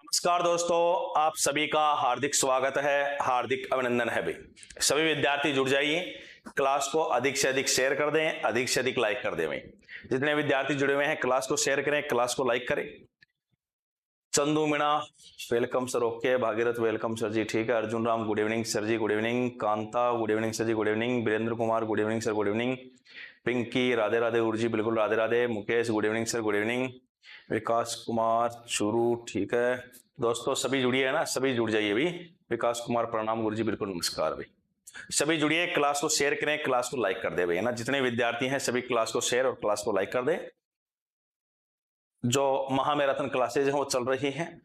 नमस्कार दोस्तों, आप सभी का हार्दिक स्वागत है, हार्दिक अभिनंदन है भाई। सभी विद्यार्थी जुड़ जाइए, क्लास को अधिक से अधिक शेयर कर दें, अधिक से अधिक लाइक कर दें भाई। जितने विद्यार्थी जुड़े हुए हैं क्लास को शेयर करें, क्लास को लाइक करें। Chandu Meena welcome sir, okay. Bhagirath welcome sir ji, ठीक है। Arjun Ram good evening sir ji, good evening. Kanta good evening sir ji, good evening. Virendra Kumar good evening sir, good evening. Pinky Radhe Radhe उर्जी, बिल्कुल Radhe Radhe. Mukesh good evening sir, good evening. Vikas Kumar Churu, ठीक है। दोस्तों सभी जुड़िए है ना, सभी जुड़ जाइए भी। विकास कुमार प्रणाम गुरु जी, बिल्कुल नमस्कार भाई। सभी जुड़िए, क्लास को शेयर करें, क्लास को लाइक कर दे भाई, है ना। जितने विद्यार्थी हैं सभी क्लास को शेयर और क्लास को लाइक कर दे। जो महामैराथन क्लासेज हैं वो चल रही हैं,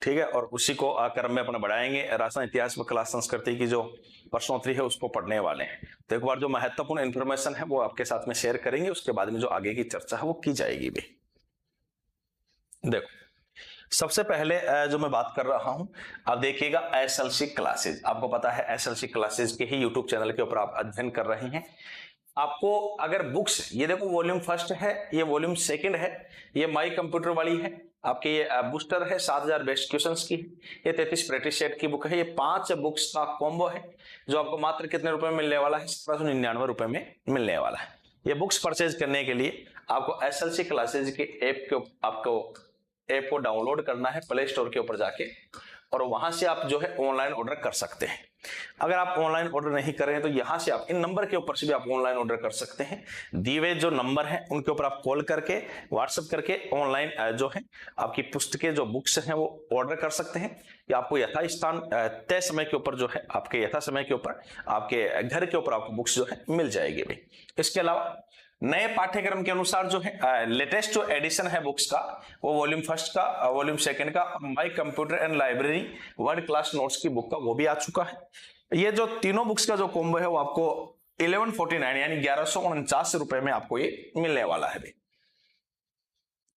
ठीक है, और उसी को क्रम में अपना बढ़ाएंगे। राजस्थान इतिहास व कला संस्कृति की जो प्रश्नोत्तरी है उसको पढ़ने वाले हैं। तो एक बार जो महत्वपूर्ण इंफॉर्मेशन है वो आपके साथ में शेयर करेंगे, उसके बाद में जो आगे की चर्चा है वो की जाएगी भी। देखो, सबसे पहले जो मैं बात कर रहा हूं, आप देखिएगा एसएलसी क्लासेज। आपको पता है एसएलसी क्लासेज के ही यूट्यूब चैनल के ऊपर आप अध्ययन कर रहे हैं। आपको अगर बुक्स, ये देखो वॉल्यूम फर्स्ट है, ये वॉल्यूम सेकंड है, ये माई कंप्यूटर वाली है आपके, ये बूस्टर है 7000 बेस्ट क्वेश्चंस की, ये 33 प्रैक्टिस सेट की बुक है। ये 5 बुक्स का कॉम्बो है जो आपको मात्र कितने रुपए में मिलने वाला है? 1799 रुपए में मिलने वाला है। ये बुक्स परचेज करने के लिए आपको एसएलसी क्लासेज के ऐप को डाउनलोड करना है प्ले स्टोर के ऊपर जाके, और वहां से आप जो है ऑनलाइन ऑर्डर कर सकते हैं। अगर आप ऑनलाइन ऑर्डर नहीं कर रहे हैं तो यहां से आप इन नंबर के ऊपर से भी आप ऑनलाइन ऑर्डर कर सकते हैं। दिए हुए जो नंबर है उनके ऊपर आप कॉल करके, व्हाट्सएप करके ऑनलाइन जो है आपकी पुस्तकें, जो बुक्स हैं वो ऑर्डर कर सकते हैं, या आपको यथास्थान तय समय के ऊपर जो है, आपके यथा समय के ऊपर आपके घर के ऊपर आपको बुक्स जो है मिल जाएगी भी। इसके अलावा नए पाठ्यक्रम के अनुसार जो है लेटेस्ट जो एडिशन है बुक्स का, वो वॉल्यूम फर्स्ट का, वॉल्यूम सेकंड का, my computer and library world class notes की बुक का वो भी आ चुका है। ये जो तीनों बुक्स का जो कॉम्बो है वो आपको 1149 यानी 1149 रुपए में आपको ये मिलने वाला है भी,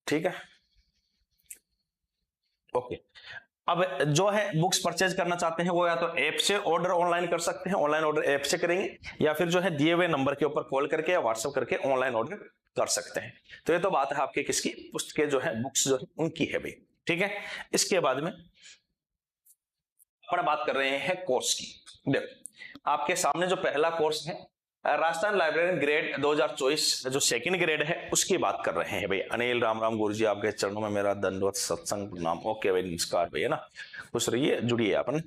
ठीक है, ओके। अब जो है बुक्स परचेज करना चाहते हैं वो या तो ऐप से ऑर्डर ऑनलाइन कर सकते हैं, ऑनलाइन ऑर्डर ऐप से करेंगे, या फिर जो है दिए हुए नंबर के ऊपर कॉल करके या व्हाट्सएप करके ऑनलाइन ऑर्डर कर सकते हैं। तो ये तो बात है आपके किसकी, पुस्तकें जो है बुक्स जो है उनकी है भाई, ठीक है। इसके बाद में अपन बात कर रहे हैं कोर्स की। देखो आपके सामने जो पहला कोर्स है राजस्थान लाइब्रेरियन ग्रेड 2024 जो सेकंड ग्रेड है उसकी बात कर रहे हैं भाई। अनिल राम गुरु जी, आपके चरणों में मेरा दंडवत सत्संग प्रणाम, ओके भाई, नमस्कार भैया ना, खुश रहिए, जुड़िए अपन।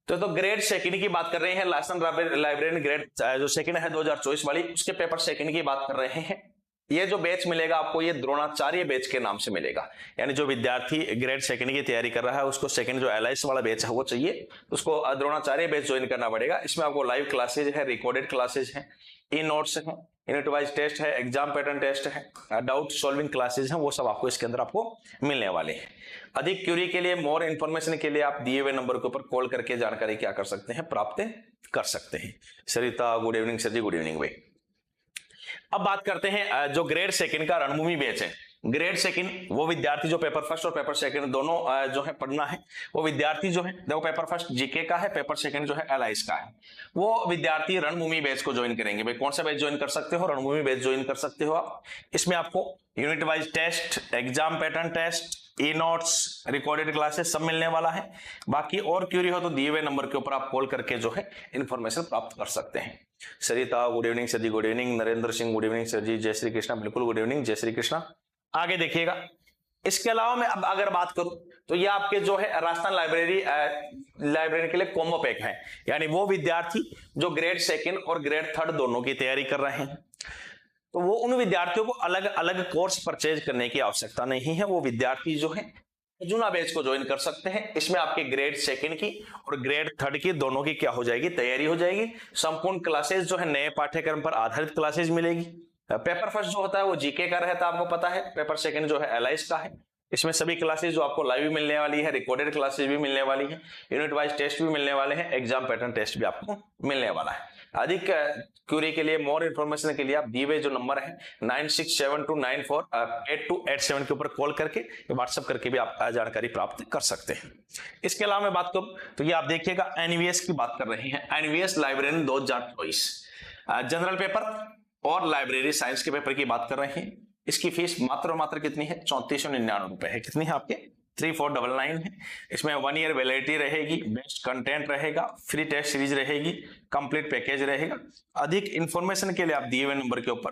तो ग्रेड सेकंड की बात कर रहे हैं, राजस्थान लाइब्रेरियन ग्रेड जो सेकंड है 2024 वाली, उसके पेपर सेकंड की बात कर रहे हैं। ये जो बैच मिलेगा आपको, ये द्रोणाचार्य बैच के नाम से मिलेगा। यानी जो विद्यार्थी ग्रेड सेकंड की तैयारी कर रहा है उसको सेकंड जो एलआईएस वाला बैच है वो चाहिए, उसको द्रोणाचार्य बैच ज्वाइन करना पड़ेगा। इसमें आपको लाइव क्लासेज है, रिकॉर्डेड क्लासेज है, ई नोट्स है, यूनिट वाइज टेस्ट है, एग्जाम पैटर्न टेस्ट है, डाउट सॉल्विंग क्लासेज हैं, वो सब आपको इसके अंदर आपको मिलने वाले हैं। अधिक क्यूरी के लिए, मोर इंफॉर्मेशन के लिए आप दिए हुए नंबर के ऊपर कॉल करके जानकारी क्या कर सकते हैं, प्राप्त कर सकते हैं। Sarita good evening sir ji, good evening भाई। अब बात करते हैं जो ग्रेड सेकंड का रणभूमि बैच है। ग्रेड सेकंड वो विद्यार्थी जो पेपर फर्स्ट और पेपर सेकंड दोनों जो है पढ़ना है, वो विद्यार्थी जो है, देखो पेपर फर्स्ट जीके का है, पेपर सेकंड जो है एलआईएस का है, वो विद्यार्थी रणभूमि बैच को ज्वाइन करेंगे भाई। कौन सा बैच ज्वाइन कर सकते हो? रणभूमि बैच ज्वाइन कर सकते हो आप। इसमें आपको unit wise test, exam pattern test, e notes, recorded classes सब मिलने वाला है। बाकी और क्यूरी हो तो दिए हुए नंबर के ऊपर आप कॉल करके जो है इंफॉर्मेशन प्राप्त कर सकते हैं। Sarita good evening sir ji, good evening. Narendra Singh good evening sir ji, जय श्री कृष्णा, बिल्कुल गुड इवनिंग, जय श्री कृष्णा। आगे देखिएगा, इसके अलावा मैं अब अगर बात करूं तो ये आपके जो है राजस्थान लाइब्रेरी के लिए कॉम्बो पैक है। यानी वो विद्यार्थी जो ग्रेड सेकंड और ग्रेड थर्ड दोनों की तैयारी कर रहे हैं, तो वो उन विद्यार्थियों को अलग अलग कोर्स परचेज करने की आवश्यकता नहीं है। वो विद्यार्थी जो है जूना बैच को ज्वाइन कर सकते हैं। इसमें आपके ग्रेड सेकंड की और ग्रेड थर्ड की दोनों की क्या हो जाएगी, तैयारी हो जाएगी। संपूर्ण क्लासेस जो है नए पाठ्यक्रम पर आधारित क्लासेस मिलेगी। पेपर फर्स्ट जो होता है वो जीके का रहता है, आपको पता है। पेपर सेकंड जो है एलआईएस का है। इसमें सभी क्लासेस जो आपको लाइव भी मिलने वाली है, रिकॉर्डेड क्लासेस भी मिलने वाली है, यूनिट वाइज टेस्ट भी मिलने वाले हैं, एग्जाम पैटर्न टेस्ट भी आपको मिलने वाला है। अधिक क्यूरी के लिए, मोर इन्फॉर्मेशन के लिए आप दिए हुए जो नंबर है 9672948287 के ऊपर कॉल करके, व्हाट्सएप करके भी आप जानकारी प्राप्त कर सकते हैं। इसके अलावा मैं बात करूं तो ये आप देखिएगा एनवीएस की बात कर रहे हैं। एनवीएस लाइब्रेरियन 2024 जनरल पेपर और लाइब्रेरी साइंस के पेपर की बात कर रहे हैं। इसकी फीस मात्र कितनी है? 3499 रुपए है। कितनी है आपके? 3499 है। इसमें 1 ईयर वैलिडिटी रहेगी, बेस्ट कंटेंट रहेगा, फ्री टेस्ट सीरीज रहेगी, कंप्लीट पैकेज रहेगा। अधिक इंफॉर्मेशन के लिए आप दिए हुए नंबर के ऊपर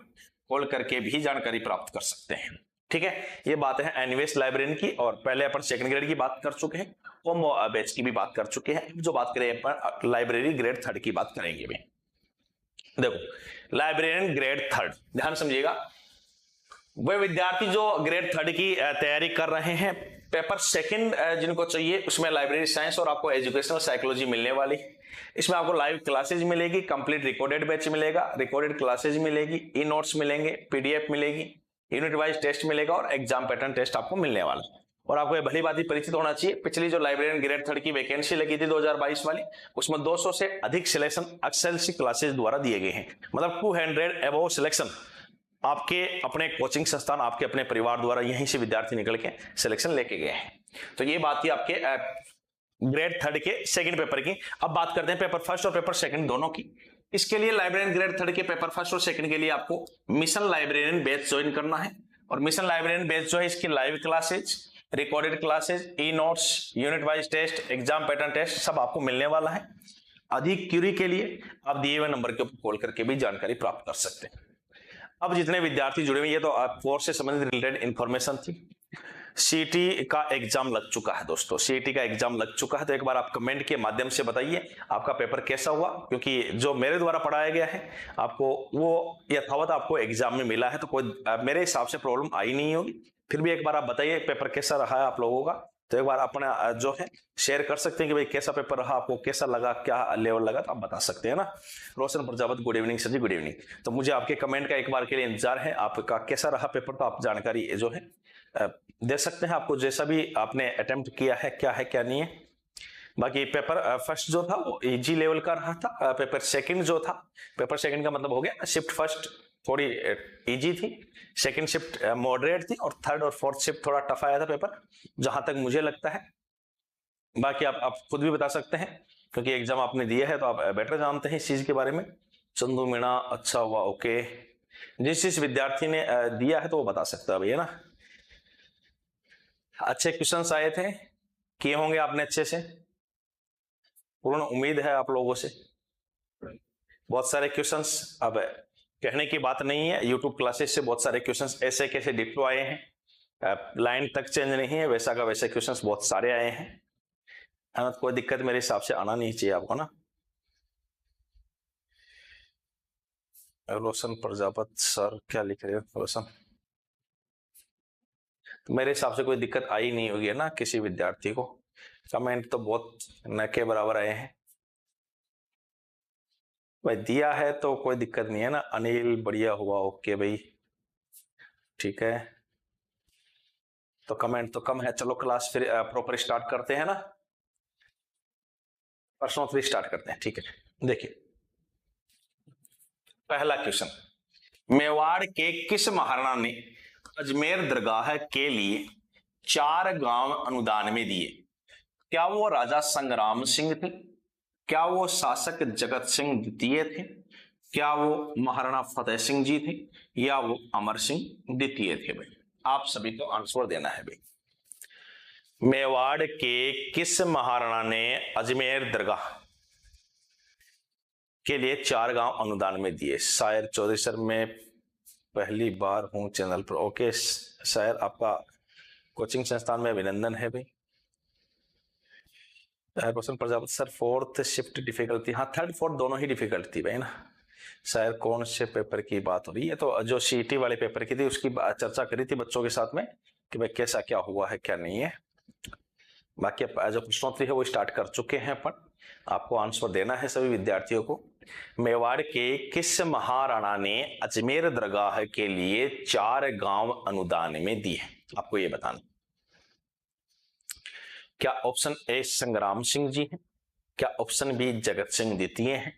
कॉल करके भी जानकारी प्राप्त कर सकते हैं। ठीक है, ये बात है एनिवेस लाइब्रेरियन की। और पहले अपन सेकंड ग्रेड की बात कर चुके हैं, कॉम्बो बैच की भी बात कर चुके हैं। जो बात करें अपन लाइब्रेरी ग्रेड 3 की बात करेंगे भी। देखो लाइब्रेरियन ग्रेड 3, ध्यान समझिएगा, वे विद्यार्थी जो ग्रेड 3 की तैयारी कर रहे हैं, पेपर सेकंड जिनको चाहिए उसमें लाइब्रेरी साइंस और आपको एजुकेशनल साइकोलॉजी मिलने वाली। इसमें आपको लाइव क्लासेज मिलेगी, कंप्लीट रिकॉर्डेड बैच मिलेगा, रिकॉर्डेड क्लासेज मिलेगी, ई नोट्स मिलेंगे, पीडीएफ मिलेगी, यूनिट वाइज टेस्ट मिलेगा और एग्जाम पैटर्न टेस्ट आपको मिलने वाला। और आपको ये भली बात ही परिचित होना चाहिए, पिछली जो लाइब्रेरियन ग्रेड 3 की वैकेंसी लगी थी 2022 वाली, उसमें 200 से अधिक सिलेक्शन एक्सेल क्लासेज द्वारा दिए गए हैं। मतलब 200 अबव सिलेक्शन आपके अपने कोचिंग संस्थान, आपके अपने परिवार द्वारा यहीं से विद्यार्थी निकल के सिलेक्शन लेके गए हैं। तो ये बात थी आपके ग्रेड 3 के सेकंड पेपर की। अब बात करते हैं पेपर फर्स्ट और पेपर सेकंड दोनों की। इसके लिए लाइब्रेरियन ग्रेड 3 के पेपर फर्स्ट और सेकंड के लिए आपको मिशन लाइब्रेरियन बैच ज्वाइन करना है। और मिशन लाइब्रेरियन बैच जो है, इसकी live classes, recorded classes, e notes, unit wise test, exam pattern test सब आपको मिलने वाला है। अधिक क्यूरी के लिए आप दिए हुए नंबर के ऊपर कॉल करके भी जानकारी प्राप्त कर सकते हैं। अब जितने विद्यार्थी जुड़े हुए, ये तो कोर्स से संबंधित रिलेटेड इंफॉर्मेशन थी। सीटी का एग्जाम लग चुका है दोस्तों, सीटी का एग्जाम लग चुका है। तो एक बार आप कमेंट के माध्यम से बताइए आपका पेपर कैसा हुआ, क्योंकि जो मेरे द्वारा पढ़ाया गया है आपको वो यथावत आपको एग्जाम में मिला है, तो कोई मेरे हिसाब से प्रॉब्लम आई नहीं होगी। फिर भी एक बार आप बताइए पेपर कैसा रहा है आप लोगों का। तो एक बार अपना जो है शेयर कर सकते हैं कि भाई कैसा पेपर रहा, आपको कैसा लगा, क्या लेवल लगा, तो आप बता सकते हैं ना। रोशन Prajapat, good evening sir ji, good evening. तो मुझे आपके कमेंट का एक बार के लिए इंतजार है, आपका कैसा रहा पेपर, तो आप जानकारी जो है दे सकते हैं। आपको जैसा भी आपने अटेम्प्ट किया है, क्या है क्या नहीं है। बाकी पेपर फर्स्ट जो था वो इजी लेवल का रहा था। पेपर सेकंड जो था, पेपर सेकंड का मतलब हो गया शिफ्ट फर्स्ट थोड़ी इजी थी, सेकंड शिफ्ट मॉडरेट थी, और थर्ड और फोर्थ शिफ्ट थोड़ा टफ आया था पेपर, जहां तक मुझे लगता है। बाकी आप खुद भी बता सकते हैं, क्योंकि एग्जाम आपने दिया है तो आप बेटर जानते हैं इस चीज के बारे में। चंदू मीणा, अच्छा हुआ, ओके। जिस विद्यार्थी ने दिया है तो वो बता सकता है भैया ना। अच्छे क्वेश्चंस आए थे, किए होंगे आपने अच्छे से, पूर्ण उम्मीद है आप लोगों से। बहुत सारे क्वेश्चंस, अब कहने की बात नहीं है, यूट्यूब क्लासेस से बहुत सारे क्वेश्चंस ऐसे कैसे डिप्लो आए हैं, लाइन तक चेंज नहीं है, वैसा का वैसे क्वेश्चंस बहुत सारे आए हैं। कोई दिक्कत मेरे हिसाब से आना नहीं चाहिए आपको ना। रोशन प्रजापत सर क्या लिख रहे हो रोशन? तो मेरे हिसाब से कोई दिक्कत आई नहीं होगी है ना किसी विद्यार्थी को। कमेंट तो बहुत न के बराबर आए हैं भाई, दिया है तो कोई दिक्कत नहीं है ना। अनिल बढ़िया हुआ, ओके भाई, ठीक है। तो कमेंट तो कम है, चलो क्लास फिर प्रॉपर स्टार्ट करते हैं ना, प्रश्नों से स्टार्ट करते हैं। ठीक है, देखिए पहला क्वेश्चन, मेवाड़ के किस महाराणा ने अजमेर दरगाह के लिए 4 गांव अनुदान में दिए? क्या वो राजा संग्राम सिंह थे? क्या वो शासक जगत सिंह द्वितीय थे? क्या वो महाराणा फतेह सिंह जी थे? या वो अमर सिंह द्वितीय थे? भाई आप सभी को आंसर देना है भाई। मेवाड़ के किस महाराणा ने अजमेर दरगाह के लिए 4 गांव अनुदान में दिए? शायर चौधरी सर, मैं पहली बार हूं चैनल पर। ओके शायर, आपका कोचिंग संस्थान में अभिनंदन है भाई। Roshan Prajapati sir, fourth shift difficult थी? हाँ, थर्ड फोर्थ दोनों ही डिफिकल्ट थी भाई ना। शायर कौन से पेपर की बात हो रही है? तो जो सीटी वाले पेपर की थी उसकी चर्चा करी थी बच्चों के साथ में कि भाई कैसा क्या हुआ है क्या नहीं है। बाकी जो प्रश्नोत्तरी है वो स्टार्ट कर चुके हैं अपन, आपको आंसर देना है सभी विद्यार्थियों को। मेवाड़ के किस महाराणा ने अजमेर दरगाह के लिए 4 गांव अनुदान में दिए? आपको ये बताना। क्या ऑप्शन ए संग्राम सिंह जी हैं? क्या ऑप्शन बी जगत सिंह द्वितीय हैं?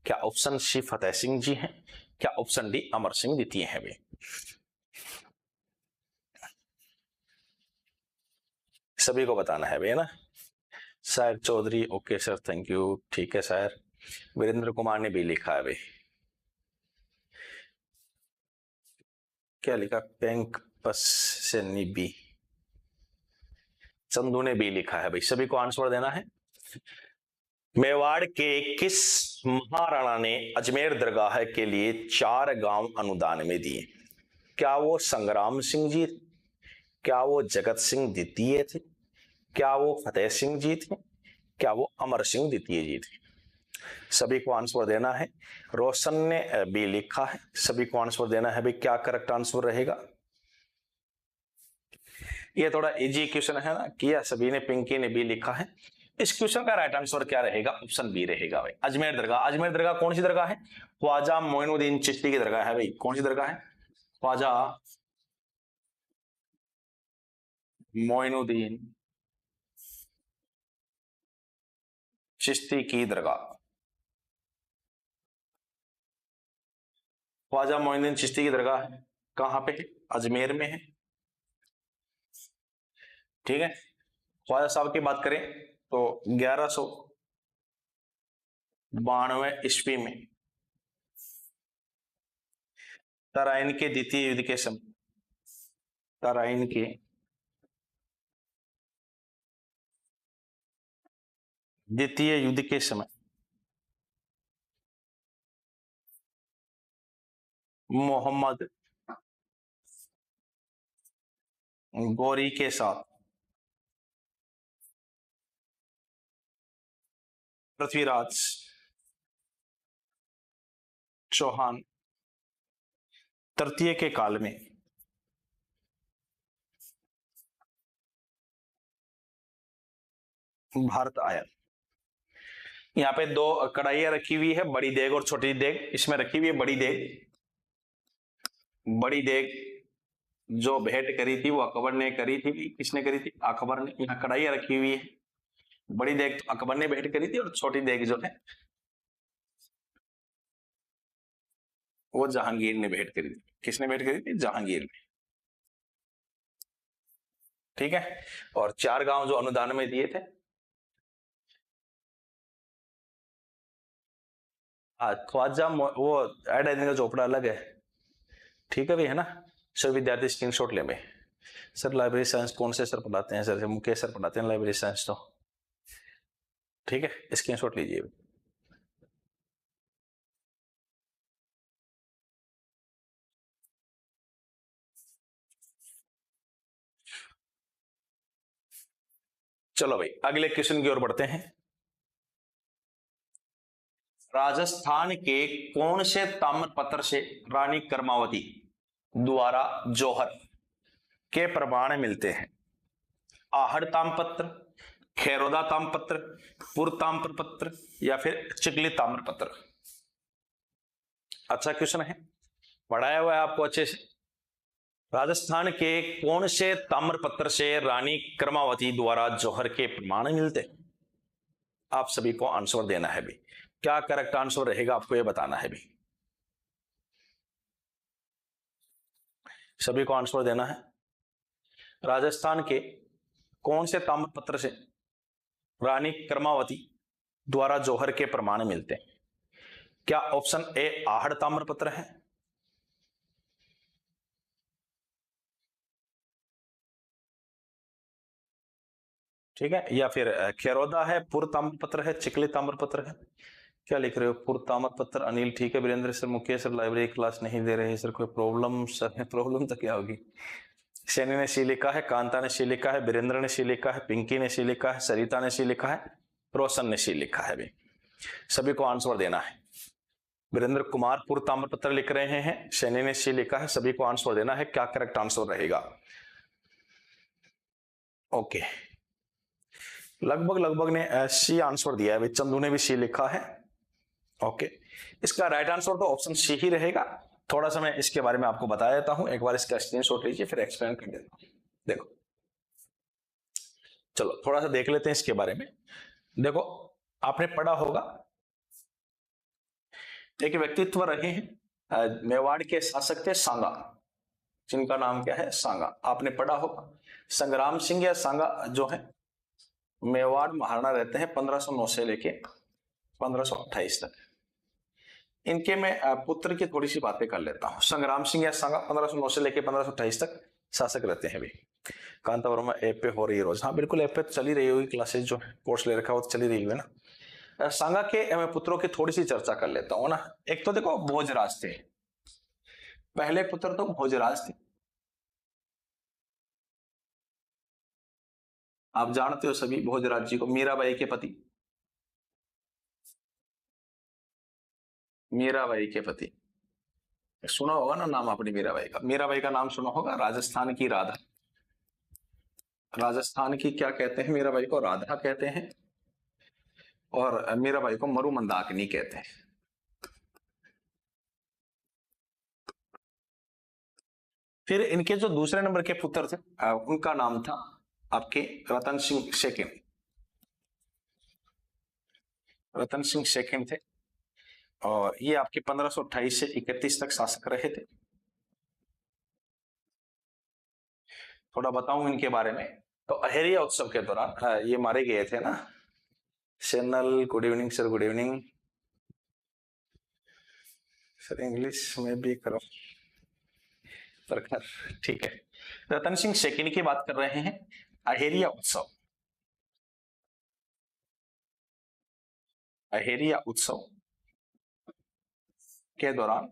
क्या ऑप्शन सी फतेह सिंह जी हैं? क्या ऑप्शन डी अमर सिंह द्वितीय है? वे सभी को बताना है भैया ना। Shayar Chaudhary, okay sir, thank you, ठीक है शायर। वीरेंद्र कुमार ने भी लिखा है भाई, क्या लिखा? बैंक बस से निबी, चंदू ने बी लिखा है भाई, सभी को आंसर देना है। मेवाड़ के किस महाराणा ने अजमेर दरगाह के लिए 4 गांव अनुदान में दिए? क्या वो संग्राम सिंह जी थे? क्या वो जगत सिंह द्वितीय थे? क्या वो फतेह सिंह जी थे? क्या वो अमर सिंह द्वितीय जी थे? सभी को आंसर देना है। रोशन ने बी लिखा है, सभी को आंसर देना है भाई, क्या करेक्ट आंसर रहेगा? ये थोड़ा इजी क्वेश्चन है ना, किया सभी ने, पिंकी ने बी लिखा है। इस क्वेश्चन का राइट आंसर क्या रहेगा? ऑप्शन बी रहेगा भाई, अजमेर दरगाह। अजमेर दरगाह कौन सी दरगाह है? ख्वाजा मोइनुद्दीन चिश्ती की दरगाह है भाई। कौन सी दरगाह है? ख्वाजा मोइनुद्दीन चिश्ती की दरगाह। ख्वाजा मोइनुद्दीन चिश्ती की दरगाह है कहां पे? अजमेर में है। ठीक है, ख्वाजा साहब की बात करें तो 1192 ईस्वी में तराइन के द्वितीय युद्ध के समय, तराइन के द्वितीय युद्ध के समय मोहम्मद गौरी के साथ पृथ्वीराज चौहान तृतीय के काल में भारत आया। यहाँ पे 2 कढ़ाइयां रखी हुई है, बड़ी देग और छोटी देग। इसमें रखी हुई है बड़ी देग। बड़ी देग जो भेंट करी थी वो अकबर ने करी थी। किसने करी थी? अकबर ने। यहाँ कढ़ाइयां रखी हुई है, बड़ी देग तो अकबर ने भेंट करी थी और छोटी देग जो है वो जहांगीर ने भेंट करी थी। किसने भेंट करी थी? जहांगीर ने। ठीक है, और 4 गांव जो अनुदान में दिए थे, ख्वाजा वो ऐड का चोपड़ा अलग है। ठीक है भी है ना। सर विद्यार्थी स्क्रीनशॉट ले में। सर लाइब्रेरी साइंस कौन से सर पढ़ाते हैं? सर मुकेश सर पढ़ाते हैं लाइब्रेरी साइंस तो। ठीक है, स्क्रीनशॉट लीजिए। चलो भाई अगले क्वेश्चन की ओर बढ़ते हैं। राजस्थान के कौन से ताम्रपत्र से रानी कर्मावती द्वारा जौहर के प्रमाण मिलते हैं? आहड़ ताम्रपत्र, खेरोदा ताम्रपत्र, पुर ताम्रपत्र या फिर चिकली ताम्रपत्र? अच्छा क्वेश्चन है, पढ़ाया हुआ है आपको अच्छे से। राजस्थान के कौन से ताम्रपत्र से रानी कर्मावती द्वारा जौहर के प्रमाण मिलते हैं? आप सभी को आंसर देना है भी, क्या करेक्ट आंसर रहेगा आपको ये बताना है भी। सभी को आंसर देना है। राजस्थान के कौन से ताम्रपत्र से रानी कर्मावती द्वारा जौहर के प्रमाण मिलते हैं? क्या ऑप्शन ए आहड़ ताम्रपत्र है, ठीक है, या फिर खेरोदा है, पुर ताम्रपत्र है, चिकली ताम्रपत्र है? क्या लिख रहे हो? पुर ताम्रपत्र। अनिल ठीक है। Virendra sir Mukesh sir library class नहीं दे रहे सर, कोई प्रॉब्लम? सर प्रॉब्लम तो क्या होगी? सैनी ने सी लिखा है, कांता ने सी लिखा है, वीरेंद्र ने सी लिखा है, पिंकी ने सी लिखा है, सरिता ने सी लिखा है, रोशन ने सी लिखा है भी। सभी को आंसर देना है। वीरेंद्र कुमार पुर ताम्रपत्र लिख रहे हैं, सैनी ने सी लिखा है, सभी को आंसर देना है, क्या करेक्ट आंसर रहेगा? ओके, लगभग ने सी आंसर दिया है भाई। चंदू ने भी सी लिखा है। ओके, इसका राइट आंसर तो ऑप्शन सी ही रहेगा। थोड़ा सा मैं इसके बारे में आपको बता देता हूं, एक बार इसका स्क्रीनशॉट लीजिए फिर एक्सप्लेन कर देता हूं। देखो, चलो थोड़ा सा देख लेते हैं इसके बारे में। देखो, आपने पढ़ा होगा एक व्यक्तित्व रहे हैं मेवाड़ के शासक थे सांगा, जिनका नाम क्या है? सांगा। आपने पढ़ा होगा संग्राम सिंह या सांगा जो है मेवाड़ महाराणा रहते हैं 1509 से लेके 1528 तक। इनके मैं पुत्र की थोड़ी सी बातें कर लेता हूं। संग्राम सिंह या सांगा 1509 से लेके 1528 तक शासक रहते हैं भी। कांता वर्मा ऐप पे हो रही है रोज? हाँ बिल्कुल, ऐप पे तो चली रही होगी, क्लासेस जो कोर्स ले रखा है वो तो चली रही है ना। सांगा के मैं पुत्रों की थोड़ी सी चर्चा कर लेता हूँ ना। एक तो देखो भोजराज थे, पहले पुत्र तो भोजराज थे। आप जानते हो सभी भोजराज जी को, मीराबाई के पति, मीराबाई के पति। सुना होगा ना नाम अपनी मीराबाई का, मीराबाई का नाम सुना होगा। राजस्थान की राधा, राजस्थान की क्या कहते हैं मीराबाई को? राधा कहते हैं। और मीराबाई को मरु मंदाकिनी कहते हैं। फिर इनके जो दूसरे नंबर के पुत्र थे उनका नाम था आपके रतन सिंह सेकंड। रतन सिंह सेकंड थे और ये आपके 1528 से 31 तक शासक रहे थे। थोड़ा बताऊं इनके बारे में, तो अहेरिया उत्सव के दौरान ये मारे गए थे ना। सेनल, good evening sir, good evening sir, English में भी करो प्रखर, ठीक है। रतन सिंह सेकंड की बात कर रहे हैं। अहेरिया उत्सव, अहेरिया उत्सव के दौरान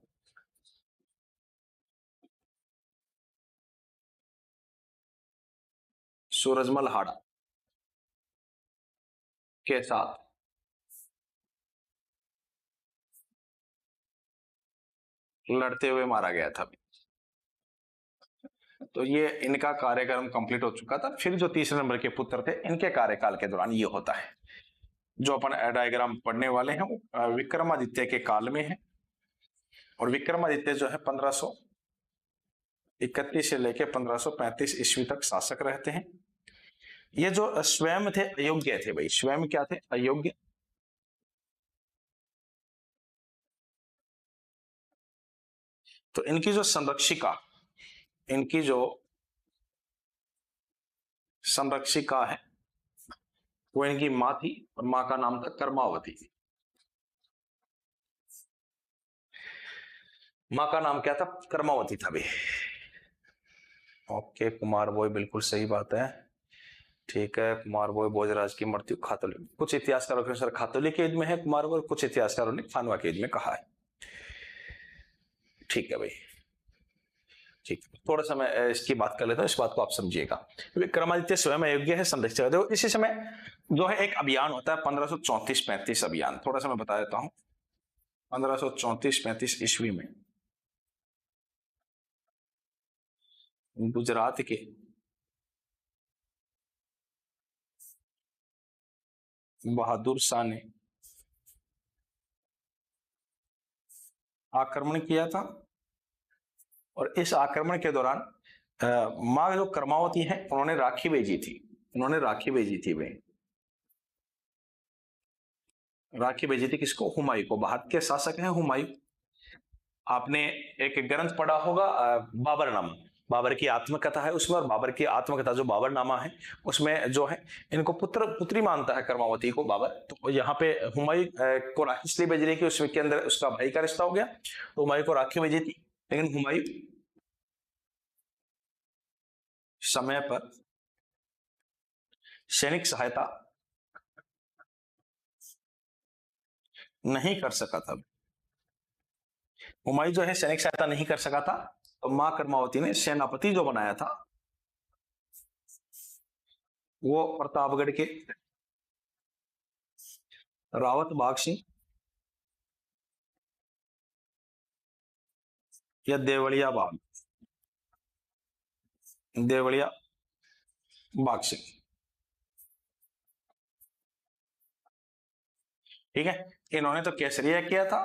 सूरजमल हाड़ा के साथ लड़ते हुए मारा गया था। तो ये इनका कार्यक्रम कंप्लीट हो चुका था। फिर जो तीसरे नंबर के पुत्र थे, इनके कार्यकाल के दौरान ये होता है। जो अपन डायग्राम पढ़ने वाले हैं वो विक्रमादित्य के काल में है। और विक्रमादित्य जो है 1531 से लेकर 1535 ईस्वी तक शासक रहते हैं। ये जो स्वयं थे अयोग्य थे भाई, स्वयं क्या थे? अयोग्य। तो इनकी जो संरक्षिका, इनकी जो संरक्षिका है वो इनकी मां थी और मां का नाम था कर्मावती। मां का नाम क्या था? कर्मावती था भाई। ओके कुमार बॉय, बिल्कुल सही बात है, ठीक है। कुमार बॉय भोजराज की मृत्यु खातोली, कुछ इतिहासकारों के अनुसार खातोली के युद्ध में है कुमार बॉय, कुछ इतिहासकारों ने खानवा के युद्ध में कहा है। ठीक है भाई, ठीक है। थोड़ा सा मैं इसकी बात कर लेता हूँ, इस बात को आप समझिएगा। विक्रमादित्य स्वयं अयोग्य है, संरक्षक है। इसी समय जो है एक अभियान होता है 1534-35 अभियान, थोड़ा सा मैं बता देता हूँ। 1534-35 ईस्वी में गुजरात के बहादुर शाह ने आक्रमण किया था। और इस आक्रमण के दौरान मां जो कर्मावती है उन्होंने राखी भेजी थी, उन्होंने राखी भेजी थी वे, राखी भेजी थी किसको? हुमायूं को। भारत के शासक हैं हुमायूं। आपने एक ग्रंथ पढ़ा होगा बाबरनामा, बाबर की आत्मकथा है उसमें, और बाबर की आत्मकथा जो बाबरनामा है उसमें जो है इनको पुत्र पुत्री मानता है कर्मावती को बाबर। तो यहाँ पे हुमायूं को राखी इसलिए भेज रही कि उसमें के अंदर उसका भाई का रिश्ता हो गया, तो हुमायूं को राखी भेजी थी। लेकिन हुमायूं समय पर सैनिक सहायता नहीं कर सका था। हुमायूं जो है सैनिक सहायता नहीं कर सका था, तो मां कर्मावती ने सेनापति जो बनाया था वो प्रतापगढ़ के रावत बाग सिंह या देवड़िया बाग, देवड़िया बाग सिंह, ठीक है। इन्होंने तो केसरिया किया था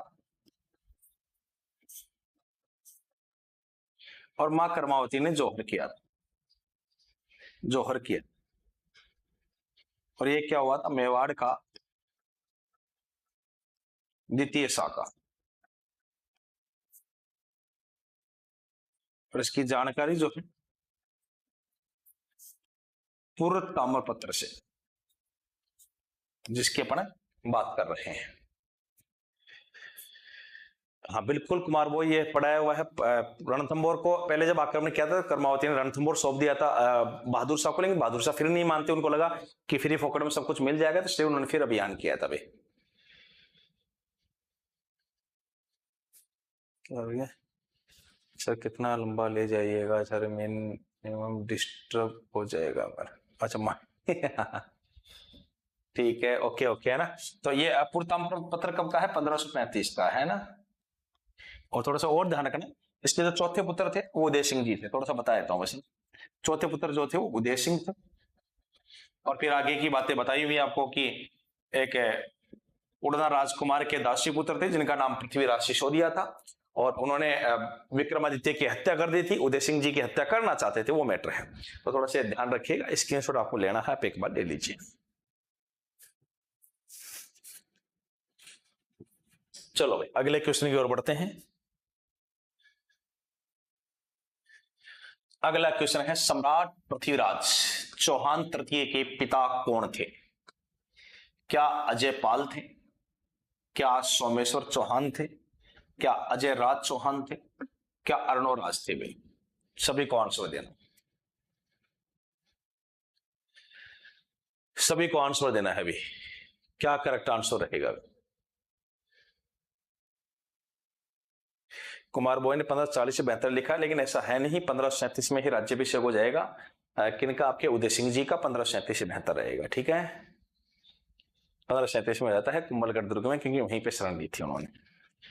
और मां कर्मावती ने जौहर किया, जौहर किया। और ये क्या हुआ था? मेवाड़ का द्वितीय शाखा। और इसकी जानकारी जो है पूर्व ताम्रपत्र से, जिसके अपन बात कर रहे हैं। हाँ बिल्कुल कुमार वो ये पढ़ाया हुआ है। रणथंभौर को पहले जब आक्रमण किया था कर्मावती ने रणथंभौर सौंप दिया था बहादुर शाह को, लेकिन बहादुर शाह फिर नहीं मानते, उनको लगा कि फ्री फोकट में सब कुछ मिल जाएगा, तो इसलिए उन्होंने फिर अभियान किया था। सर कितना लंबा ले जाइएगा सर, मिनिमम डिस्टर्ब हो जाएगा पर। अच्छा ठीक है, ओके ओके है ना। तो ये अपूर्व पत्र कब का है? 1535 का है ना। और थोड़ा सा और ध्यान रखना, इसके जो चौथे पुत्र थे वो उदय सिंह जी थे, थोड़ा सा बता देता हूँ वैसे। चौथे पुत्र जो थे वो उदय सिंह थे। और फिर आगे की बातें बताई हुई आपको कि एक उड़ना राजकुमार के दासी पुत्र थे जिनका नाम पृथ्वीराज सिसोदिया था, और उन्होंने विक्रमादित्य की हत्या कर दी थी, उदय सिंह जी की हत्या करना चाहते थे, वो मैटर है। तो थोड़ा सा ध्यान रखिएगा, स्क्रीनशॉट आपको लेना है, आप एक बार ले लीजिए। चलो भाई अगले क्वेश्चन की ओर बढ़ते हैं। अगला क्वेश्चन है, सम्राट पृथ्वीराज चौहान तृतीय के पिता कौन थे? क्या अजय पाल थे? क्या सोमेश्वर चौहान थे? क्या अजय राज चौहान थे? क्या अर्णोराज थे? भाई सभी को आंसर देना, सभी को आंसर देना है। भी क्या करेक्ट आंसर रहेगा? कुमार बॉय ने 1540 से बेहतर लिखा, लेकिन ऐसा है नहीं, 1537 में ही राज्याभिषेक हो जाएगा। किनका? आपके उदय सिंह जी का 1537 से बेहतर रहेगा। ठीक है, 1537 में रहता है कुंभलगढ़ दुर्ग में, क्योंकि वहीं पे शरण ली थी उन्होंने।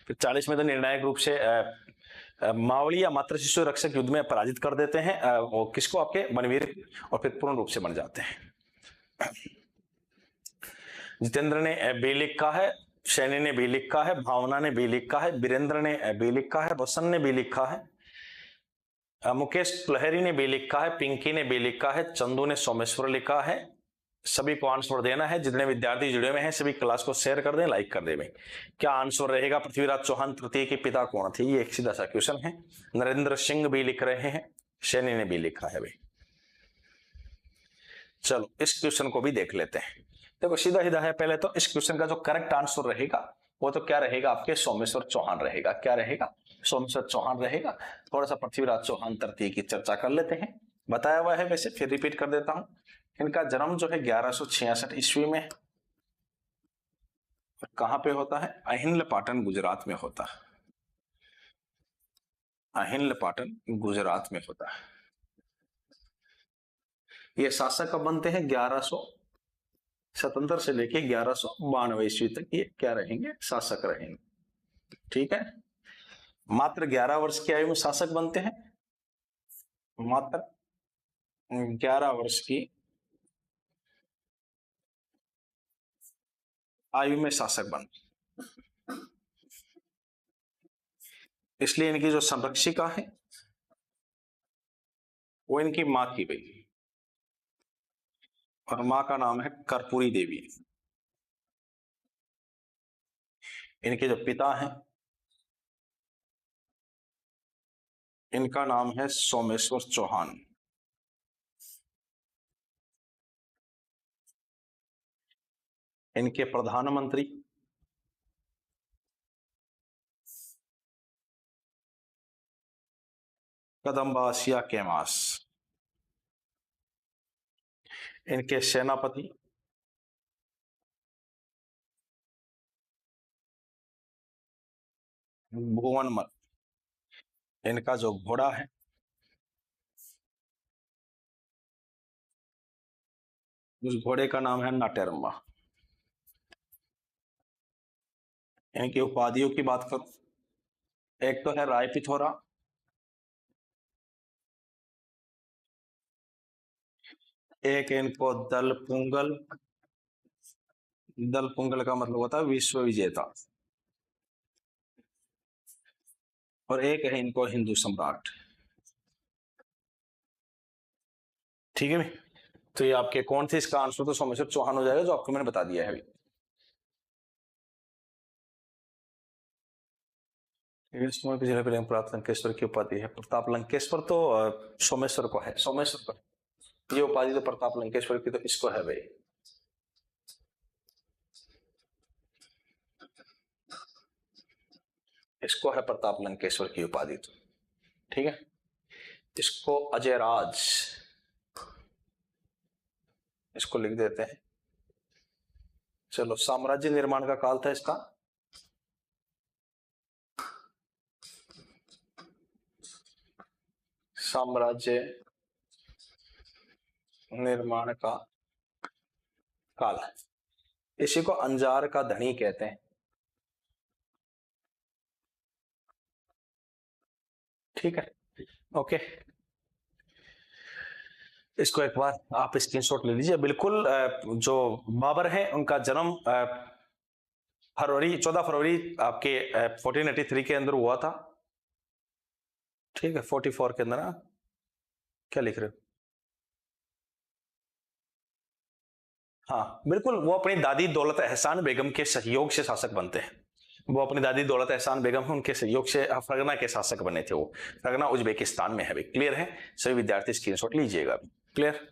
फिर 40 में तो निर्णायक रूप से मावली या मातृ शिशु रक्षक युद्ध में पराजित कर देते हैं वो किसको? आपके बनवीर, और फिर पूर्ण रूप से बन जाते हैं। जितेंद्र ने बी लिखा है, सैनी ने बी लिखा है, भावना ने बी लिखा है, वीरेंद्र ने बी लिखा है, वसन ने बी लिखा है, मुकेश लहरी ने बी लिखा है, पिंकी ने बी लिखा है, चंदू ने सोमेश्वर लिखा है। सभी को आंसर देना है। जितने विद्यार्थी जुड़े हुए हैं सभी क्लास को शेयर कर दें, लाइक कर दें। क्या आंसर रहेगा? पृथ्वीराज चौहान तृतीय के पिता कौन थे? ये एक सीधा सा क्वेश्चन है। नरेंद्र सिंह भी लिख रहे हैं, सैनी ने भी लिखा है भाई। चलो इस क्वेश्चन को भी देख लेते हैं। देखो सीधा सीधा है। पहले तो इस क्वेश्चन का जो करेक्ट आंसर रहेगा वो तो क्या रहेगा? आपके सोमेश्वर चौहान रहेगा। क्या रहेगा? सोमेश्वर चौहान रहेगा। थोड़ा सा पृथ्वीराज चौहान तृतीय की चर्चा कर लेते हैं। बताया हुआ है वैसे, फिर रिपीट कर देता हूं। इनका जन्म जो है 1166 ईस्वी में कहां पे होता है? अहिन्ल पाटन गुजरात में होता है। अहिन्ल पाटन गुजरात में होता है। ये शासक कब बनते हैं? 1177 से लेके 1192 ईस्वी तक ये क्या रहेंगे? शासक रहेंगे। ठीक है, मात्र 11 वर्ष की आयु में शासक बनते हैं। मात्र 11 वर्ष की आयु में शासक बनते, इसलिए इनकी जो संरक्षिका है वो इनकी मां की गई, और मां का नाम है कर्पूरी देवी। इनके जो पिता हैं इनका नाम है सोमेश्वर चौहान। इनके प्रधानमंत्री कदम्बासिया केमास। इनके सेनापति भुवनमल। इनका जो घोड़ा है उस घोड़े का नाम है नाटेरम्बा। इनकी उपाधियों की बात करूं, एक तो है राय पिथोरा, एक इनको दल पुंगल। दल पुंगल का मतलब होता है विश्व विजेता, और एक है इनको हिंदू सम्राट। ठीक है भाई, तो ये आपके कौन थे? इसका आंसर तो सोमेश्वर चौहान हो जाएगा, जो आपको मैंने बता दिया है अभी। जिले पर प्राप्त लंकेश्वर की उपाधि है प्रताप लंकेश्वर, तो सोमेश्वर को है, सोमेश्वर को ये उपाधि तो प्रताप लंकेश्वर की तो इसको है भाई। इसको है प्रताप लंकेश्वर की उपाधि। तो ठीक है, इसको अजयराज, इसको लिख देते हैं। चलो, साम्राज्य निर्माण का काल था इसका साम्राज्य निर्माण का काल, इसी को अंजार का धनी कहते हैं। ठीक है, ओके, इसको एक बार आप स्क्रीनशॉट ले लीजिए। बिल्कुल, जो बाबर हैं उनका जन्म फरवरी 14 फरवरी आपके 1483 के अंदर हुआ था। ठीक है, 44 के अंदर। क्या लिख रहे हो? हाँ बिल्कुल, वो अपनी दादी दौलत एहसान बेगम के सहयोग से शासक बनते हैं। वो अपनी दादी दौलत एहसान बेगम है, उनके सहयोग से फरगना के शासक बने थे। वो फरगना उज्बेकिस्तान में है भाई। क्लियर है? सभी विद्यार्थी स्क्रीनशॉट लीजिएगा। क्लियर?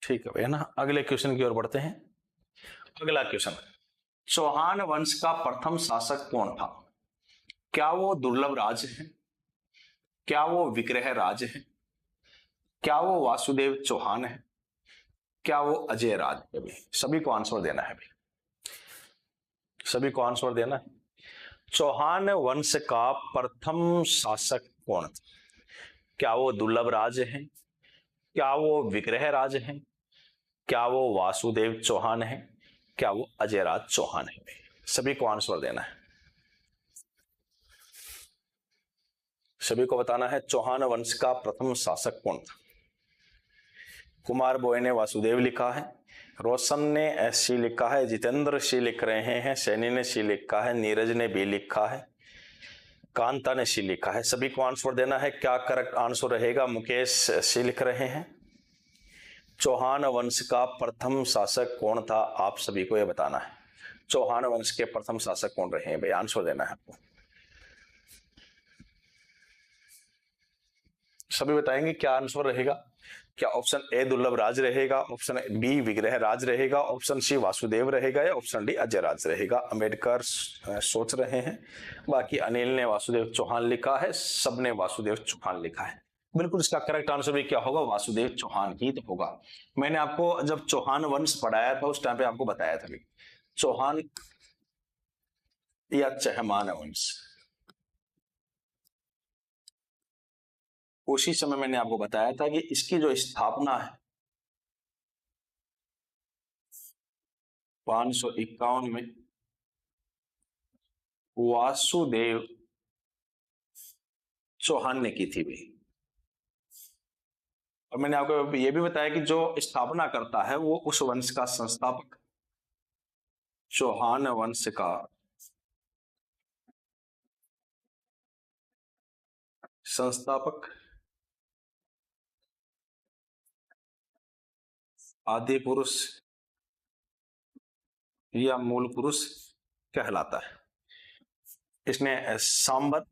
ठीक है भैया ना, अगले क्वेश्चन की ओर बढ़ते हैं। अगला क्वेश्चन, चौहान वंश का प्रथम शासक कौन था? क्या वो दुर्लभ राज है? क्या वो विग्रह राज है? क्या वो वासुदेव चौहान है? क्या वो अजय राज है? भाई सभी को आंसर देना है। भाई सभी को आंसर देना है। चौहान वंश का प्रथम शासक कौन था? क्या वो दुर्लभ राज है? क्या वो विग्रह राज है? क्या वो वासुदेव चौहान है? क्या वो अजयराज चौहान है? सभी को आंसर देना है। सभी को बताना है चौहान वंश का प्रथम शासक कौन था। कुमार बॉय ने वासुदेव लिखा है, रोशन ने सी लिखा है, जितेंद्र सी लिख रहे हैं, सैनी ने सी लिखा है, नीरज ने भी लिखा है, कांता ने सी लिखा है। सभी को आंसर देना है। क्या करेक्ट आंसर रहेगा? मुकेश सी लिख रहे हैं। चौहान वंश का प्रथम शासक कौन था? आप सभी को यह बताना है। चौहान वंश के प्रथम शासक कौन रहे हैं? भाई आंसर देना है आपको। सभी बताएंगे क्या आंसर रहेगा। क्या ऑप्शन ए दुर्लभ राज रहेगा, ऑप्शन बी विग्रह राज रहेगा, ऑप्शन सी वासुदेव रहेगा, या ऑप्शन डी अजय राज रहेगा? अम्बेडकर सोच रहे हैं। बाकी अनिल ने वासुदेव चौहान लिखा है, सबने वासुदेव चौहान लिखा है। बिल्कुल, इसका करेक्ट आंसर भी क्या होगा? वासुदेव चौहान ही तो होगा। मैंने आपको जब चौहान वंश पढ़ाया था उस टाइम पे आपको बताया था भी, चौहान या चहमान वंश, उसी समय मैंने आपको बताया था कि इसकी जो स्थापना है 551 में वासुदेव चौहान ने की थी भाई। और मैंने आपको यह भी बताया कि जो स्थापना करता है वो उस वंश का संस्थापक, चौहान वंश का संस्थापक, आदि पुरुष या मूल पुरुष कहलाता है। इसने सांबर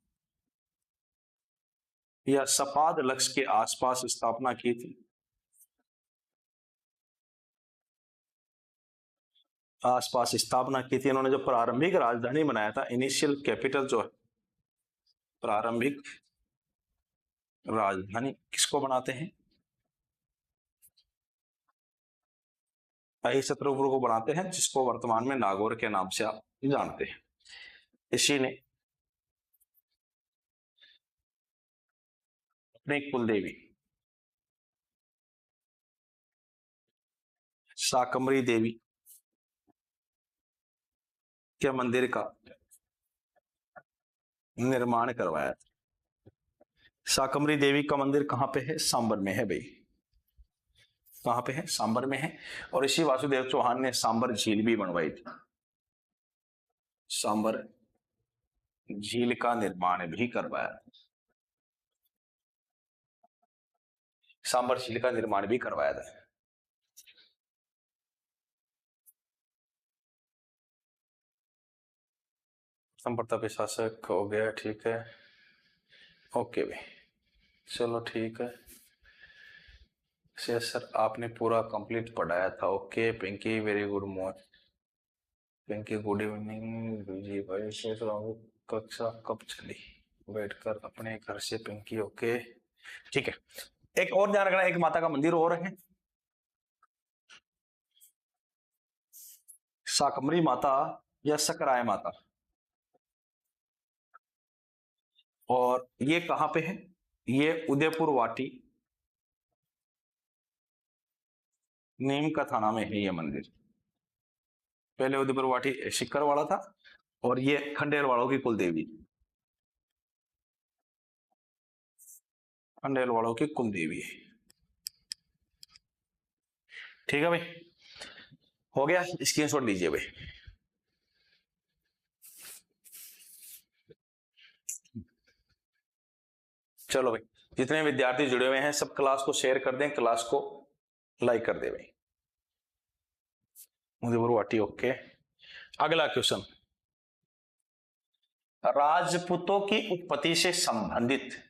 या सपाद लक्ष्य के आसपास स्थापना की थी। आसपास स्थापना की थी इन्होंने। जो प्रारंभिक राजधानी बनाया था, इनिशियल कैपिटल जो है, प्रारंभिक राजधानी किसको बनाते हैं? अहिशत्रपुर को बनाते हैं, जिसको वर्तमान में नागौर के नाम से आप जानते हैं। इसी ने अपने कुलदेवी शाकंभरी देवी के मंदिर का निर्माण करवाया था। शाकंभरी देवी का मंदिर कहां पे है? सांबर में है भाई। कहां पे है? सांबर में है। और इसी वासुदेव चौहान ने सांबर झील भी बनवाई थी। सांबर झील का निर्माण भी करवाया। सांबर झील का निर्माण भी करवाया था। प्रताप के शासक हो गया, ठीक है, ओके भाई, चलो ठीक है। सर आपने पूरा कंप्लीट पढ़ाया था, okay Pinky, very good morning Pinky, good evening ji भाई। शेष कक्षा कब चली? बैठकर अपने घर से पिंकी, ओके ठीक है। एक और ध्यान रखना, एक माता का मंदिर और है, शाकंभरी माता या सकराय माता, और ये कहां पे है? ये उदयपुर वाटी, नीम का थाना में है ये मंदिर। पहले उदयपुर वाटी शिक्कर वाला था, और ये खंडेर वालों की कुलदेवी, खंडेर वालों की कुलदेवी है। ठीक है भाई, हो गया, स्क्रीनशॉट लीजिए भाई। चलो भाई, जितने विद्यार्थी जुड़े हुए हैं सब क्लास को शेयर कर दें, क्लास को लाइक कर दे भाई। उदयपुर वाटी, ओके। अगला क्वेश्चन, राजपूतों की उत्पत्ति से संबंधित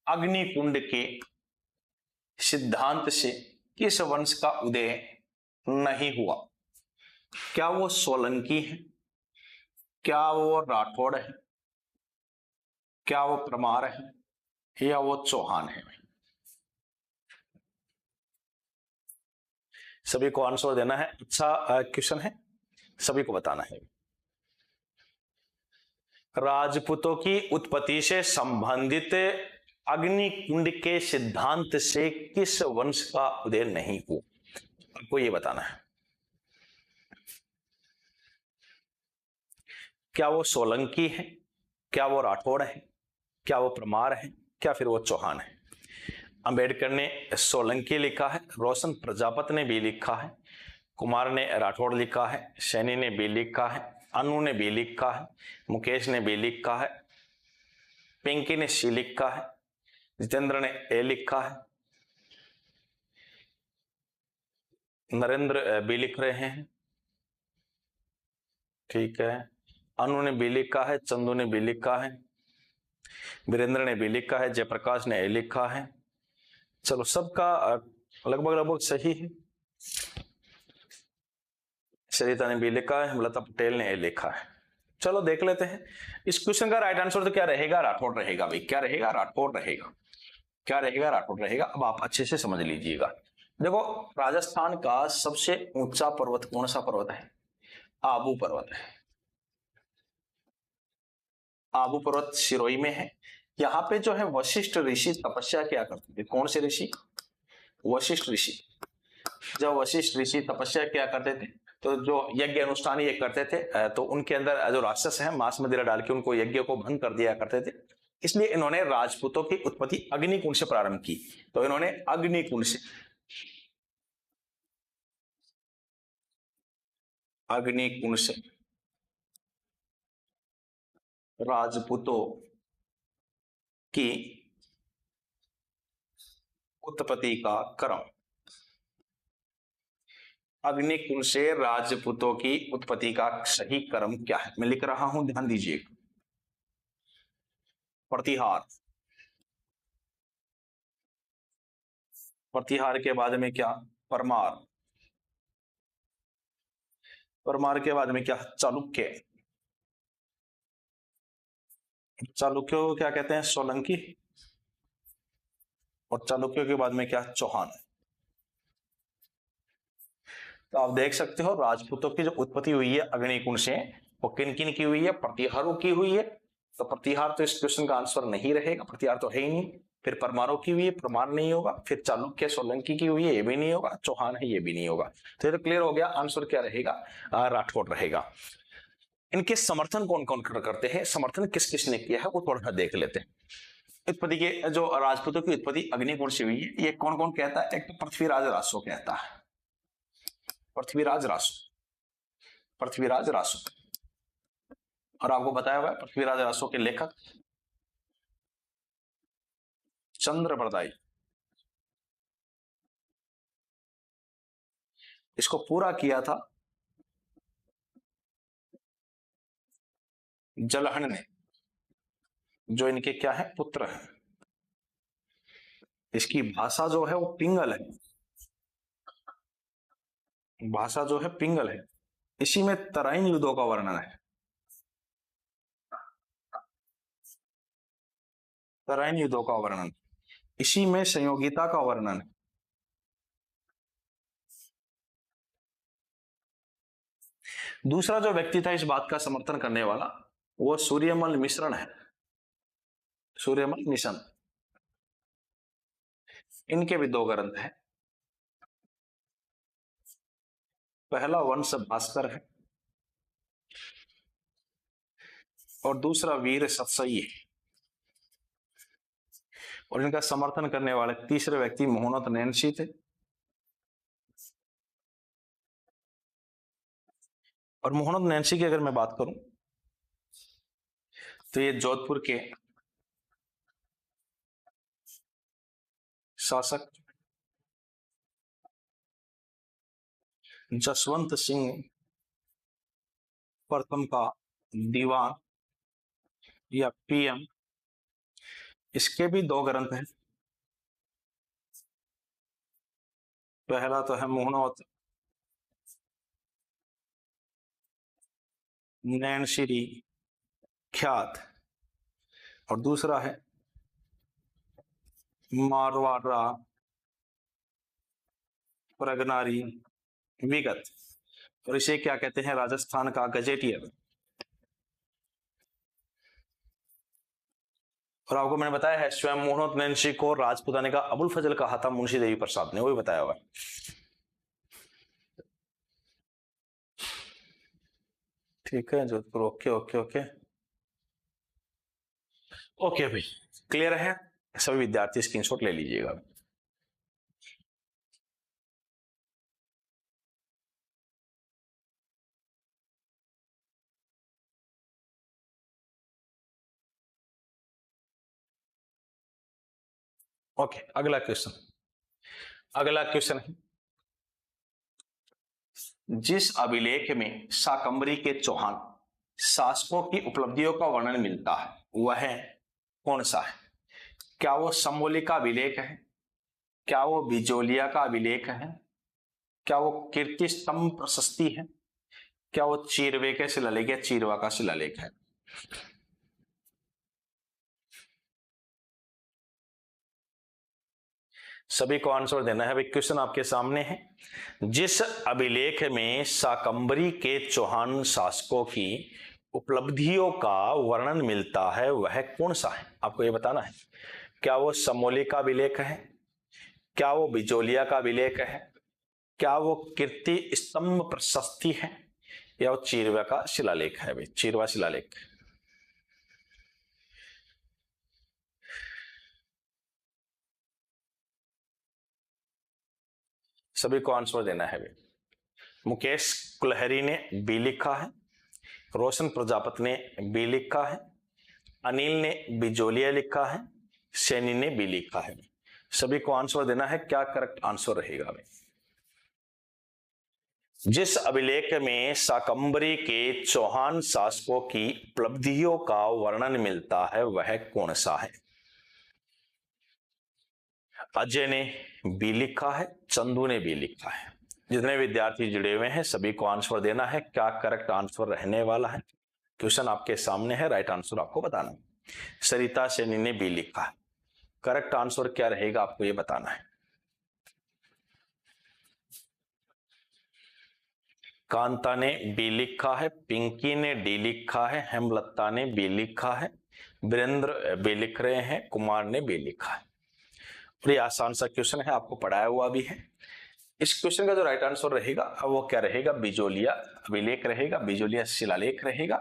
अग्निकुंड के सिद्धांत से किस वंश का उदय नहीं हुआ? क्या वो सोलंकी है, क्या वो राठौड़ है, क्या वो परमार है, या वो चौहान है? सभी को आंसर देना है, अच्छा क्वेश्चन है, सभी को बताना है। राजपूतों की उत्पत्ति से संबंधित अग्निकुंड के सिद्धांत से किस वंश का उदय नहीं हुआ, आपको ये बताना है। क्या वो सोलंकी है, क्या वो राठौड़ है, क्या वो परमार है, क्या फिर वो चौहान है? अंबेडकर ने सोलंकी लिखा है, रोशन प्रजापति ने भी लिखा है, कुमार ने राठौड़ लिखा है, सैनी ने भी लिखा है, अनु ने भी लिखा है, मुकेश ने भी लिखा है, पिंकी ने सी लिखा है, जितेंद्र ने ए लिखा है, नरेंद्र बी लिख रहे हैं, ठीक है, अनु ने बी लिखा है, चंदू ने बी लिखा है, वीरेंद्र ने बी लिखा है, जयप्रकाश ने ए लिखा है। चलो सबका लगभग लगभग सही है। सरिता ने बी लिखा है, लता पटेल ने ए लिखा है। चलो देख लेते हैं इस क्वेश्चन का राइट आंसर तो क्या रहेगा, राठौड़ रहेगा भाई। क्या रहेगा? राठौड़ रहेगा। क्या रहेगा? राठौड़ रहेगा। अब आप अच्छे से समझ लीजिएगा। देखो, राजस्थान का सबसे ऊंचा पर्वत कौन सा पर्वत है? आबू पर्वत है। आबू पर्वत सिरोही में है। यहाँ पे जो है वशिष्ठ ऋषि तपस्या क्या करते थे? कौन से ऋषि? वशिष्ठ ऋषि। जब वशिष्ठ ऋषि तपस्या क्या करते थे तो जो यज्ञ अनुष्ठान ये करते थे तो उनके अंदर जो राक्षस है मांस मदिरा डाल के उनको यज्ञ को भंग कर दिया करते थे। इसलिए इन्होंने राजपूतों की उत्पत्ति अग्निकुंड से प्रारंभ की। तो इन्होंने अग्निकुंड से राजपूतों की उत्पत्ति का क्रम, अग्निकुंड से राजपूतों की उत्पत्ति का सही क्रम क्या है? मैं लिख रहा हूं, ध्यान दीजिए। प्रतिहार, प्रतिहार के बाद में क्या? परमार, परमार के बाद में क्या? चालुक्य, चालुक्यों को क्या कहते हैं? सोलंकी। और चालुक्यों के बाद में क्या? चौहान। तो आप देख सकते हो राजपूतों की जो उत्पत्ति हुई है अग्निकुंड से वो किन किन की हुई है? प्रतिहारों की हुई है। तो प्रतिहार तो इस क्वेश्चन का आंसर नहीं रहेगा, प्रतिहार तो है ही नहीं। फिर परमारों की हुई है, परमार नहीं होगा। फिर चालुक्य सोलंकी की हुई है, ये भी नहीं होगा। चौहान है, ये भी नहीं होगा। तो ये तो क्लियर हो गया, आंसर क्या रहेगा? राठौड़ रहेगा। इनके समर्थन कौन कौन करते हैं? समर्थन किस किस ने किया है वो थोड़ा सा देख लेते हैं। उत्पत्ति के जो राजपूतों की उत्पत्ति अग्निकुंड से हुई है ये कौन कौन कहता है? एक तो पृथ्वीराज रासो कहता है, पृथ्वीराज रासो, पृथ्वीराज रासो। और आपको बताया हुआ है पृथ्वीराज रासो के लेखक चंद्रप्रदायी। इसको पूरा किया था जलहन ने, जो इनके क्या है, पुत्र है। इसकी भाषा जो है वो पिंगल है, भाषा जो है पिंगल है। इसी में तराइन युद्धों का वर्णन है, तराइन युद्धों का वर्णन, इसी में संयोगिता का वर्णन है। दूसरा जो व्यक्ति था इस बात का समर्थन करने वाला, वो सूर्यमल मिश्रण है, सूर्यमल मिश्रण। इनके भी दो ग्रंथ हैं, पहला वंश भास्कर है और दूसरा वीर सत्सई है। और इनका समर्थन करने वाले तीसरे व्यक्ति मोहनत नैन्सी थे। और मोहनत नैन्सी की अगर मैं बात करूं तो ये जोधपुर के शासक जसवंत सिंह प्रथम का दीवान या पीएम, इसके भी दो ग्रंथ हैं। पहला तो है मोहनत नैनश्री ख्यात और दूसरा है मारवाड़ा प्रगनारी विगत, और इसे क्या कहते हैं, राजस्थान का गजेटियर। और आपको मैंने बताया है स्वयं मोहनत नैन्सी को राजपुताने का अबुल फजल कहा था मुंशी देवी प्रसाद ने, वो भी बताया हुआ है। ठीक है Jodhpur, okay okay okay okay भाई, क्लियर है। सभी विद्यार्थी स्क्रीनशॉट ले लीजिएगा। ओके, अगला क्वेश्चन, अगला क्वेश्चन है, जिस अभिलेख में शाकंभरी के चौहान शासकों की उपलब्धियों का वर्णन मिलता है वह कौन सा है? क्या वो समोली का अभिलेख है, क्या वो बिजोलिया का अभिलेख है, क्या वो कीर्ति स्तंभ प्रशस्ति है, क्या वो चीरवे के शिलालेख या चीरवा का शिलालेख है? सभी को आंसर देना है भाई। क्वेश्चन आपके सामने है, जिस अभिलेख में शाकंभरी के चौहान शासकों की उपलब्धियों का वर्णन मिलता है वह कौन सा है? आपको यह बताना है। क्या वो समोली का अभिलेख है, क्या वो बिजोलिया का अभिलेख है, क्या वो कीर्ति स्तंभ प्रशस्ति है, या वो चीरवा का शिलालेख है? भाई चीरवा शिलालेख। सभी को आंसर देना है भाई। मुकेश कुलहरी ने बी लिखा है, रोशन प्रजापति ने बी लिखा है, अनिल ने बिजोलिया लिखा है, सैनी ने बी लिखा है। सभी को आंसर देना है, क्या करेक्ट आंसर रहेगा भाई? जिस अभिलेख में शाकंभरी के चौहान शासकों की उपलब्धियों का वर्णन मिलता है वह कौन सा है? अजय ने बी लिखा है, चंदू ने बी लिखा है। जितने विद्यार्थी जुड़े हुए हैं सभी को आंसर देना है, क्या करेक्ट आंसर रहने वाला है। क्वेश्चन आपके सामने है, राइट आंसर आपको बताना है। सरिता सैनी ने बी लिखा है, करेक्ट आंसर क्या रहेगा आपको ये बताना है। कांता ने बी लिखा है, पिंकी ने डी लिखा है, हेमलता ने बी लिखा है, वीरेंद्र बी लिख रहे हैं, कुमार ने बी लिखा है। ये आसान सा क्वेश्चन है, आपको पढ़ाया हुआ भी है। इस क्वेश्चन का जो राइट आंसर रहेगा वो क्या रहेगा? बिजोलिया अभिलेख रहेगा, बिजोलिया शिलालेख रहेगा।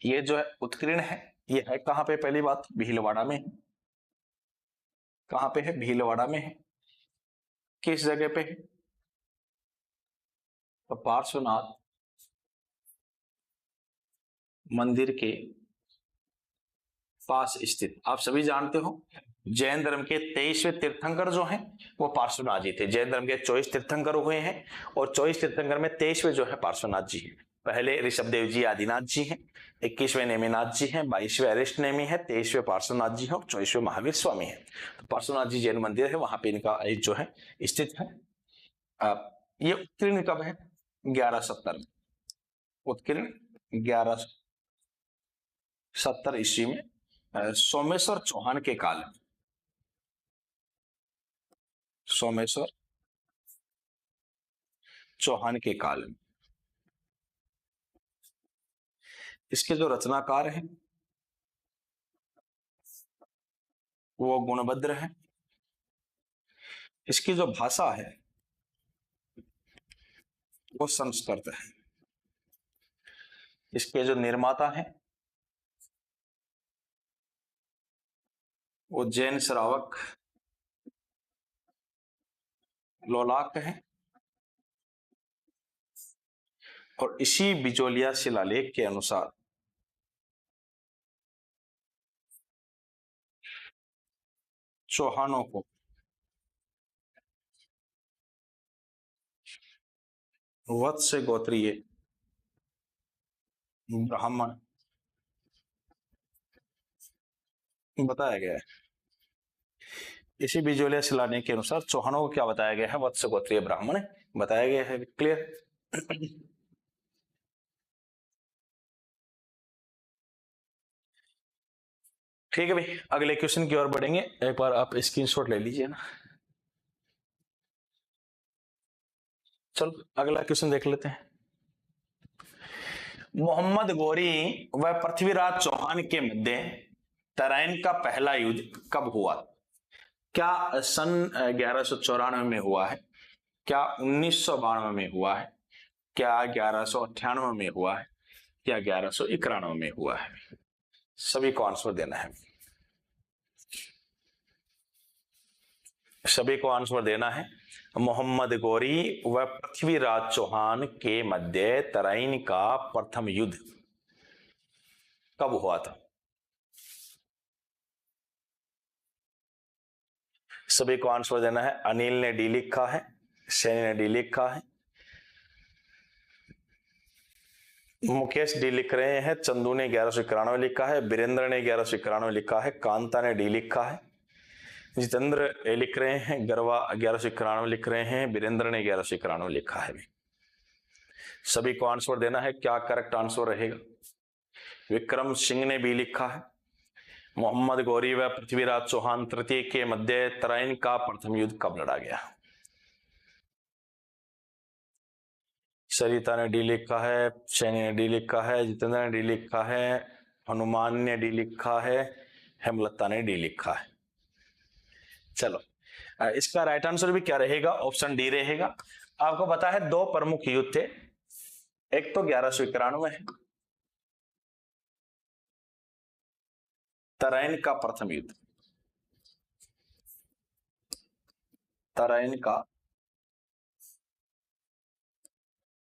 ये जो है उत्कीर्ण है, ये है कहां पे? पहली बात भीलवाड़ा में है। कहां पे है? भीलवाड़ा में है। किस जगह पे है? तो पार्श्वनाथ मंदिर के पास स्थित। आप सभी जानते हो जैन धर्म के 23वें तीर्थंकर जो हैं वो पार्श्वनाथ जी थे। जैन धर्म के 24 तीर्थंकर हुए हैं और 24 तीर्थंकर में 23वें जो है पार्श्वनाथ जी हैं। पहले ऋषभदेव जी आदिनाथ जी हैं, 21वें नेमिनाथ जी हैं, 22वें अरिष्ट नेमी है, 23वें पार्श्वनाथ जी हैं और 24वें महावीर स्वामी हैं। तो पार्श्वनाथ जी जैन मंदिर है, वहां पे इनका जो है स्थित है। ये उत्कीर्ण कब है? 1170 में। उत्कीर्ण 1170 ईस्वी में सोमेश्वर चौहान के काल में। सोमेश्वर चौहान के काल में इसके जो रचनाकार हैं वो गुणभद्र है। इसकी जो भाषा है वो संस्कृत है। इसके जो निर्माता हैं वो जैन श्रावक लोलाक है। और इसी बिजोलिया शिलालेख के अनुसार चौहानों को वत्स गोत्रीय ब्राह्मण बताया गया है। इसी बिजोलिया शिलालेख के अनुसार चौहानों को क्या बताया गया है? वत्स गोत्रीय ब्राह्मण बताया गया है। क्लियर? ठीक है भाई, अगले क्वेश्चन की ओर बढ़ेंगे। एक बार आप स्क्रीनशॉट ले लीजिए ना। चलो अगला क्वेश्चन देख लेते हैं। मोहम्मद गौरी व पृथ्वीराज चौहान के मध्य तराइन का पहला युद्ध कब हुआ? क्या सन 1194 में हुआ है? क्या 1992 में हुआ है? क्या 1198 में हुआ है? क्या 1191 में हुआ है? सभी को आंसर देना है। सभी को आंसर देना है। मोहम्मद गौरी व पृथ्वीराज चौहान के मध्य तराइन का प्रथम युद्ध कब हुआ था? सभी को आंसर देना है। अनिल ने डी लिखा है, सैनी ने डी लिखा है, मुकेश डी लिख रहे हैं, चंदू ने 1191 लिखा है, वीरेंद्र ने 1191 लिखा है, कांता ने डी लिखा है, जितेंद्र ए लिख रहे हैं, गरवा 1191 लिख रहे हैं, वीरेंद्र ने 1191 लिखा है। सभी को आंसर देना है। क्या करेक्ट आंसर रहेगा? विक्रम सिंह ने भी लिखा है, मोहम्मद गौरी व पृथ्वीराज चौहान तृतीय के मध्य तराइन का प्रथम युद्ध कब लड़ा गया? सरिता ने डी लिखा है, सैनी ने डी लिखा है, जितेंद्र ने डी लिखा है, हनुमान ने डी लिखा है, हेमलता ने डी लिखा है। चलो इसका राइट आंसर भी क्या रहेगा? ऑप्शन डी रहेगा। आपको पता है दो प्रमुख युद्ध थे, एक तो 1191 है, तराइन का प्रथम युद्ध। तराइन का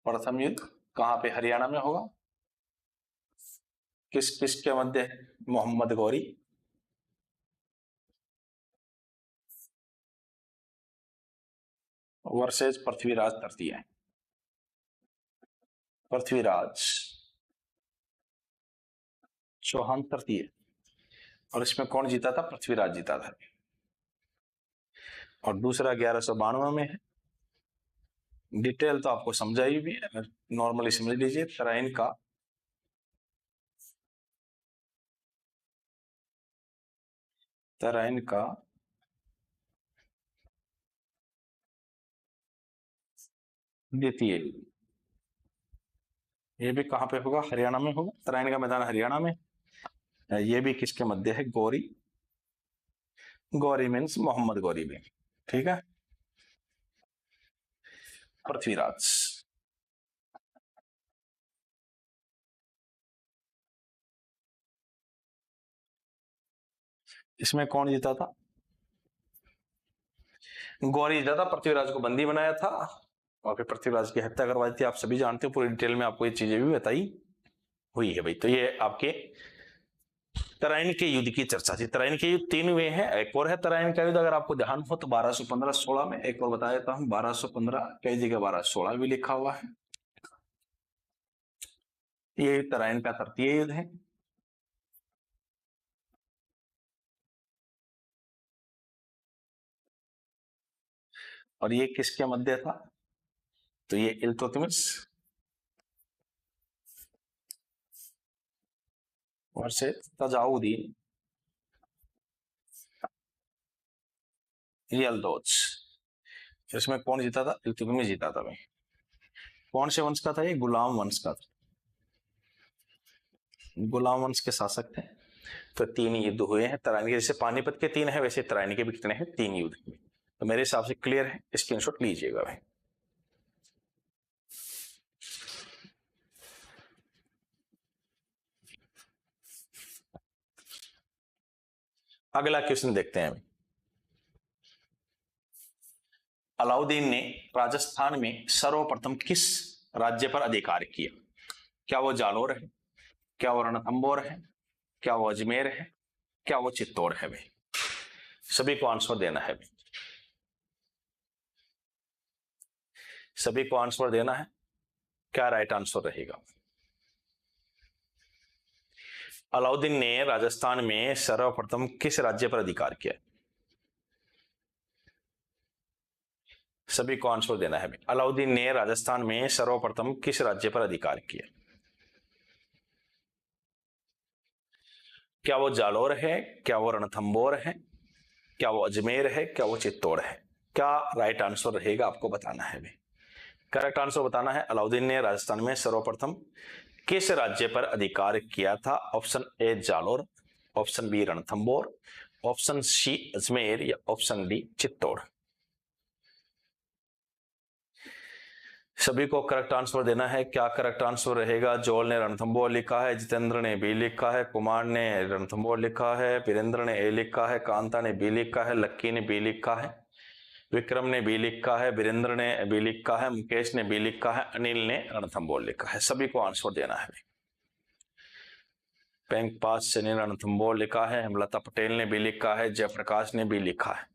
प्रथम युद्ध कहां पे? हरियाणा में होगा। किस किस के मध्य? मोहम्मद गौरी वर्सेस पृथ्वीराज तृतीय। पृथ्वीराज चौहान तृतीय। और इसमें कौन जीता था? पृथ्वीराज जीता था। और दूसरा 1192 में है। डिटेल तो आपको समझाई भी है, नॉर्मली समझ लीजिए। तराइन का द्वितीय, ये भी कहां पे होगा? हरियाणा में होगा। तराइन का मैदान हरियाणा में। ये भी किसके मध्य है? गौरी। गौरी मीन्स मोहम्मद गौरी भी। ठीक है। पृथ्वीराज इसमें कौन जीता था? गौरी जीता था। पृथ्वीराज को बंदी बनाया था और फिर पृथ्वीराज की हत्या करवाई थी। आप सभी जानते हो, पूरी डिटेल में आपको ये चीजें भी बताई हुई है भाई। तो ये आपके तराइन के युद्ध की चर्चा थी। तराइन के युद्ध 3 हुए हैं, एक और है तराइन का युद्ध। अगर आपको ध्यान हो तो 1215-16 में। एक और बता देता हूं, 1215 कई जगह 1216 भी लिखा हुआ है। ये तराइन का तृतीय युद्ध है। और ये किसके मध्य था? तो ये इल्तुतमिश वर्सेस तजाउद्दीन यल्दौज। इसमें कौन जीता था? इल्तुतमिश जीता था भाई। कौन से वंश का था ये? गुलाम वंश का था। गुलाम वंश के शासक थे। तो 3 युद्ध हुए हैं तराइन के। जैसे पानीपत के 3 है वैसे तराइन के भी कितने हैं? 3 युद्ध। तो मेरे हिसाब से क्लियर है, स्क्रीनशॉट लीजिएगा भाई। अगला क्वेश्चन देखते हैं। अलाउद्दीन ने राजस्थान में सर्वप्रथम किस राज्य पर अधिकार किया? क्या वो जालोर है, क्या वो रणथंबोर है, क्या वो अजमेर है, क्या वो चित्तौड़ है भाई? सभी को आंसर देना है भाई, सभी को आंसर देना है। क्या राइट आंसर रहेगा? अलाउद्दीन ने राजस्थान में सर्वप्रथम किस राज्य पर अधिकार किया? सभी को आंसर देना है भाई। अलाउद्दीन ने राजस्थान में सर्वप्रथम किस राज्य पर अधिकार किया? क्या वो जालोर है, क्या वो रणथंबोर है, क्या वो अजमेर है, क्या वो चित्तौड़ है? क्या राइट आंसर रहेगा आपको बताना है भाई। करेक्ट आंसर बताना है। अलाउद्दीन ने राजस्थान में सर्वप्रथम किस राज्य पर अधिकार किया था? Option A Jalore, option B Ranthambore, option C Ajmer या ऑप्शन डी चित्तौड़। सभी को करेक्ट आंसर देना है। क्या करेक्ट आंसर रहेगा? जोल ने रणथंबोर लिखा है, जितेंद्र ने बी लिखा है, कुमार ने रणथंबोर लिखा है, वीरेंद्र ने ए लिखा है, कांता ने बी लिखा है, लक्की ने बी लिखा है, विक्रम ने बी लिखा है, वीरेंद्र ने बी लिखा है, मुकेश ने बी लिखा है, अनिल ने रणथंबोर लिखा है। सभी को आंसर देना है। बैंक पास से ने रणथंबोर लिखा है, हेमलता पटेल ने भी लिखा है, जयप्रकाश ने भी लिखा है।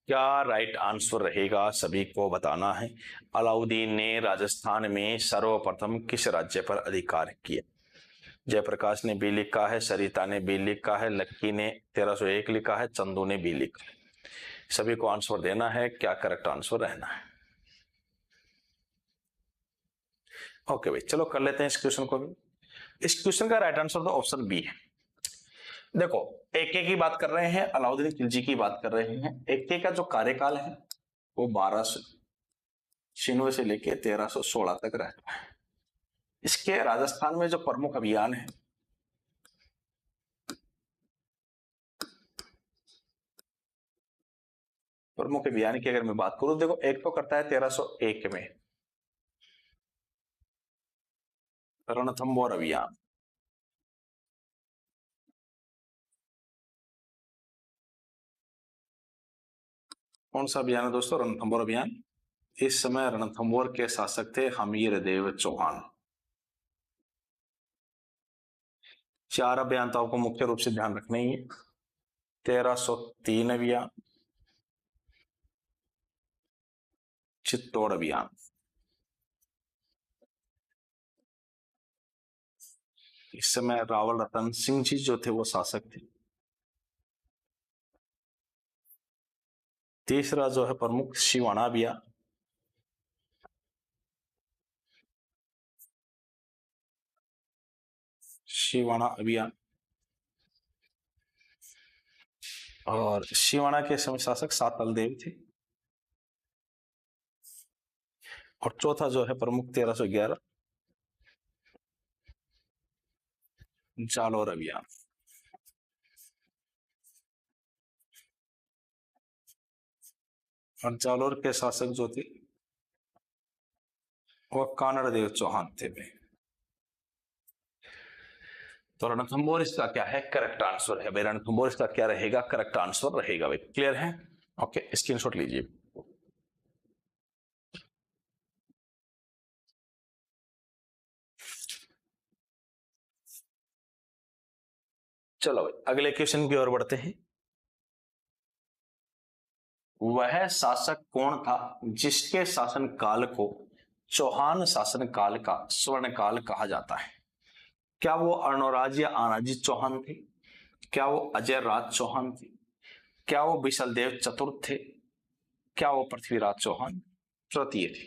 क्या राइट आंसर रहेगा? सभी को बताना है। अलाउद्दीन ने राजस्थान में सर्वप्रथम किस राज्य पर अधिकार किया? जयप्रकाश ने बी लिखा है, सरिता ने बी लिखा है, लक्की ने 1301 लिखा है, चंदू ने बी लिखा है। सभी को आंसर देना है। क्या करेक्ट आंसर रहना है? ओके भाई, चलो कर लेते हैं इस क्वेश्चन को भी। इस क्वेश्चन का राइट आंसर तो ऑप्शन बी है। देखो, एके की बात कर रहे हैं, अलाउद्दीन खिलजी की बात कर रहे हैं। एके का जो कार्यकाल है वो 1296 से लेके 1316 तक रहता है। इसके राजस्थान में जो प्रमुख अभियान है, प्रमुख अभियान की अगर मैं बात करूं, देखो एक तो करता है 1301 में रणथंबोर अभियान। कौन सा अभियान है दोस्तों? रणथंबोर अभियान। इस समय रणथंबोर के शासक थे हमीर देव चौहान। 4 अभियान तो आपको मुख्य रूप से ध्यान रखने ही है। 1303 अभियान, चित्तौड़ अभियान। इस समय रावल रतन सिंह जी जो थे वो शासक थे। तीसरा जो है प्रमुख शिवाना अभियान। शिवाना अभियान। और शिवाना के समय शासक सातल देव थे। और चौथा जो है प्रमुख 1311 जालोर अभियान। और जालोर के शासक जो थे वो कानड़ देव चौहान थे। तो रणथंबोर इसका क्या है? करेक्ट आंसर है भाई। रणथंबोर इसका क्या रहेगा? करेक्ट आंसर रहेगा भाई। क्लियर है? ओके, स्क्रीनशॉट लीजिए। चलो भाई, अगले क्वेश्चन की ओर बढ़ते हैं। वह शासक कौन था जिसके शासन काल को चौहान शासन काल का स्वर्ण काल कहा जाता है? क्या वो अर्णोराज या आनाजी चौहान थे? क्या वो अजय राज चौहान थे? क्या वो बिशलदेव चतुर्थ थे? क्या वो पृथ्वीराज चौहान तृतीय थे?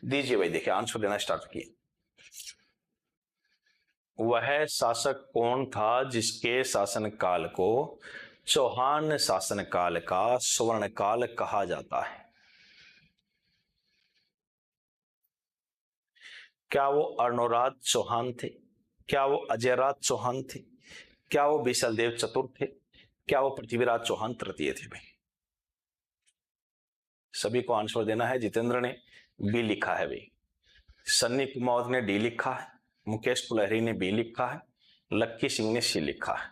दीजिए भाई, देखिए आंसर देना स्टार्ट किए। वह शासक कौन था जिसके शासनकाल को चौहान शासनकाल का स्वर्ण काल कहा जाता है? क्या वो अर्णोराज चौहान थे? क्या वो अजयराज चौहान थे? क्या वो बिशलदेव चतुर्थ थे? क्या वो पृथ्वीराज चौहान तृतीय थे? भाई सभी को आंसर देना है। जितेंद्र ने बी लिखा है भाई, सन्नी कुमार ने डी लिखा है, मुकेश कुलहरी ने बी लिखा है, लक्की सिंह ने सी लिखा है,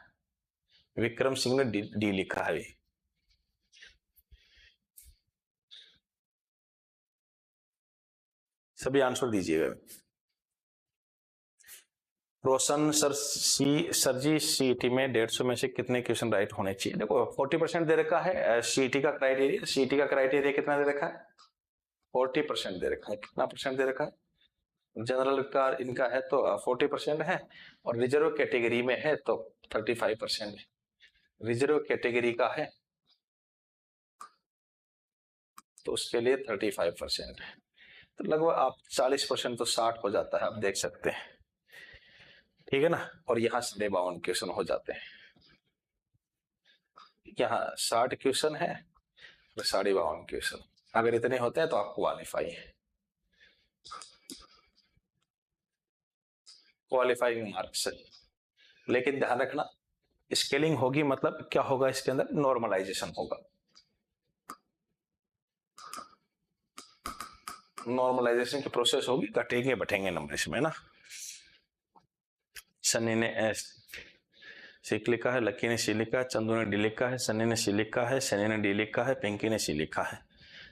विक्रम सिंह ने डी लिखा है भाई। सभी आंसर दीजिएगा। रोशन सर जी सीईटी में 150 में से कितने क्वेश्चन राइट होने चाहिए? देखो 40% दे रखा है सीईटी का क्राइटेरिया। सीईटी का क्राइटेरिया कितना दे रखा है? 40% दे रखा है। कितना परसेंट दे रखा है? जनरल का इनका है तो 40% है, और रिजर्व कैटेगरी में है तो 35% है। रिजर्व कैटेगरी का है तो उसके लिए 35% है, तो लगभग आप 40% तो 60 हो जाता है, आप देख सकते हैं। ठीक है ना? और यहाँ 52 क्वेश्चन हो जाते हैं। यहाँ 60 क्वेश्चन है और 52 क्वेश्चन, अगर इतने होते हैं तो आप क्वालिफाई है। क्वालिफाइंग मार्क्स है। लेकिन ध्यान रखना, स्केलिंग होगी मतलब क्या होगा? इसके अंदर नॉर्मलाइजेशन होगा। नॉर्मलाइजेशन की प्रोसेस होगी, घटेंगे बढ़ेंगे नंबर इसमें ना। सन्नी ने एस सीख लिखा है, लक्की ने सी लिखा है, चंदू ने डी लिखा है, सन्नी ने सी लिखा है, सनी ने डी लिखा है, पिंकी ने सी लिखा है।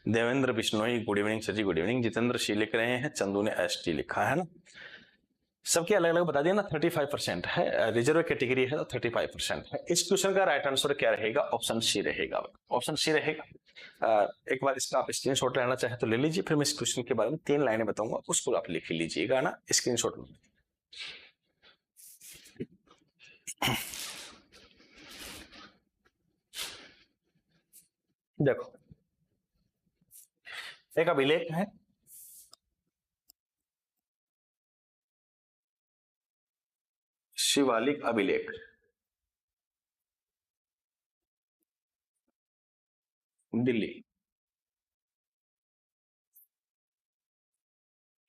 Devendra Bishnoi good evening sir ji, good evening. Jitendra C लिख रहे हैं, चंदू ने एस टी लिखा है ना। सबके अलग अलग बता दिया ना। 35% है, रिजर्व कैटेगरी है तो 35% है। इस क्वेश्चन का राइट आंसर क्या रहेगा? ऑप्शन सी रहेगा। ऑप्शन सी रहेगा। एक बार इसका आप स्क्रीनशॉट लेना चाहे तो ले लीजिए, फिर मैं इस क्वेश्चन के बारे में 3 लाइनें बताऊंगा, उसको आप लिख लीजिएगा ना स्क्रीनशॉट में। देखो, एक अभिलेख है, शिवालिक अभिलेख। दिल्ली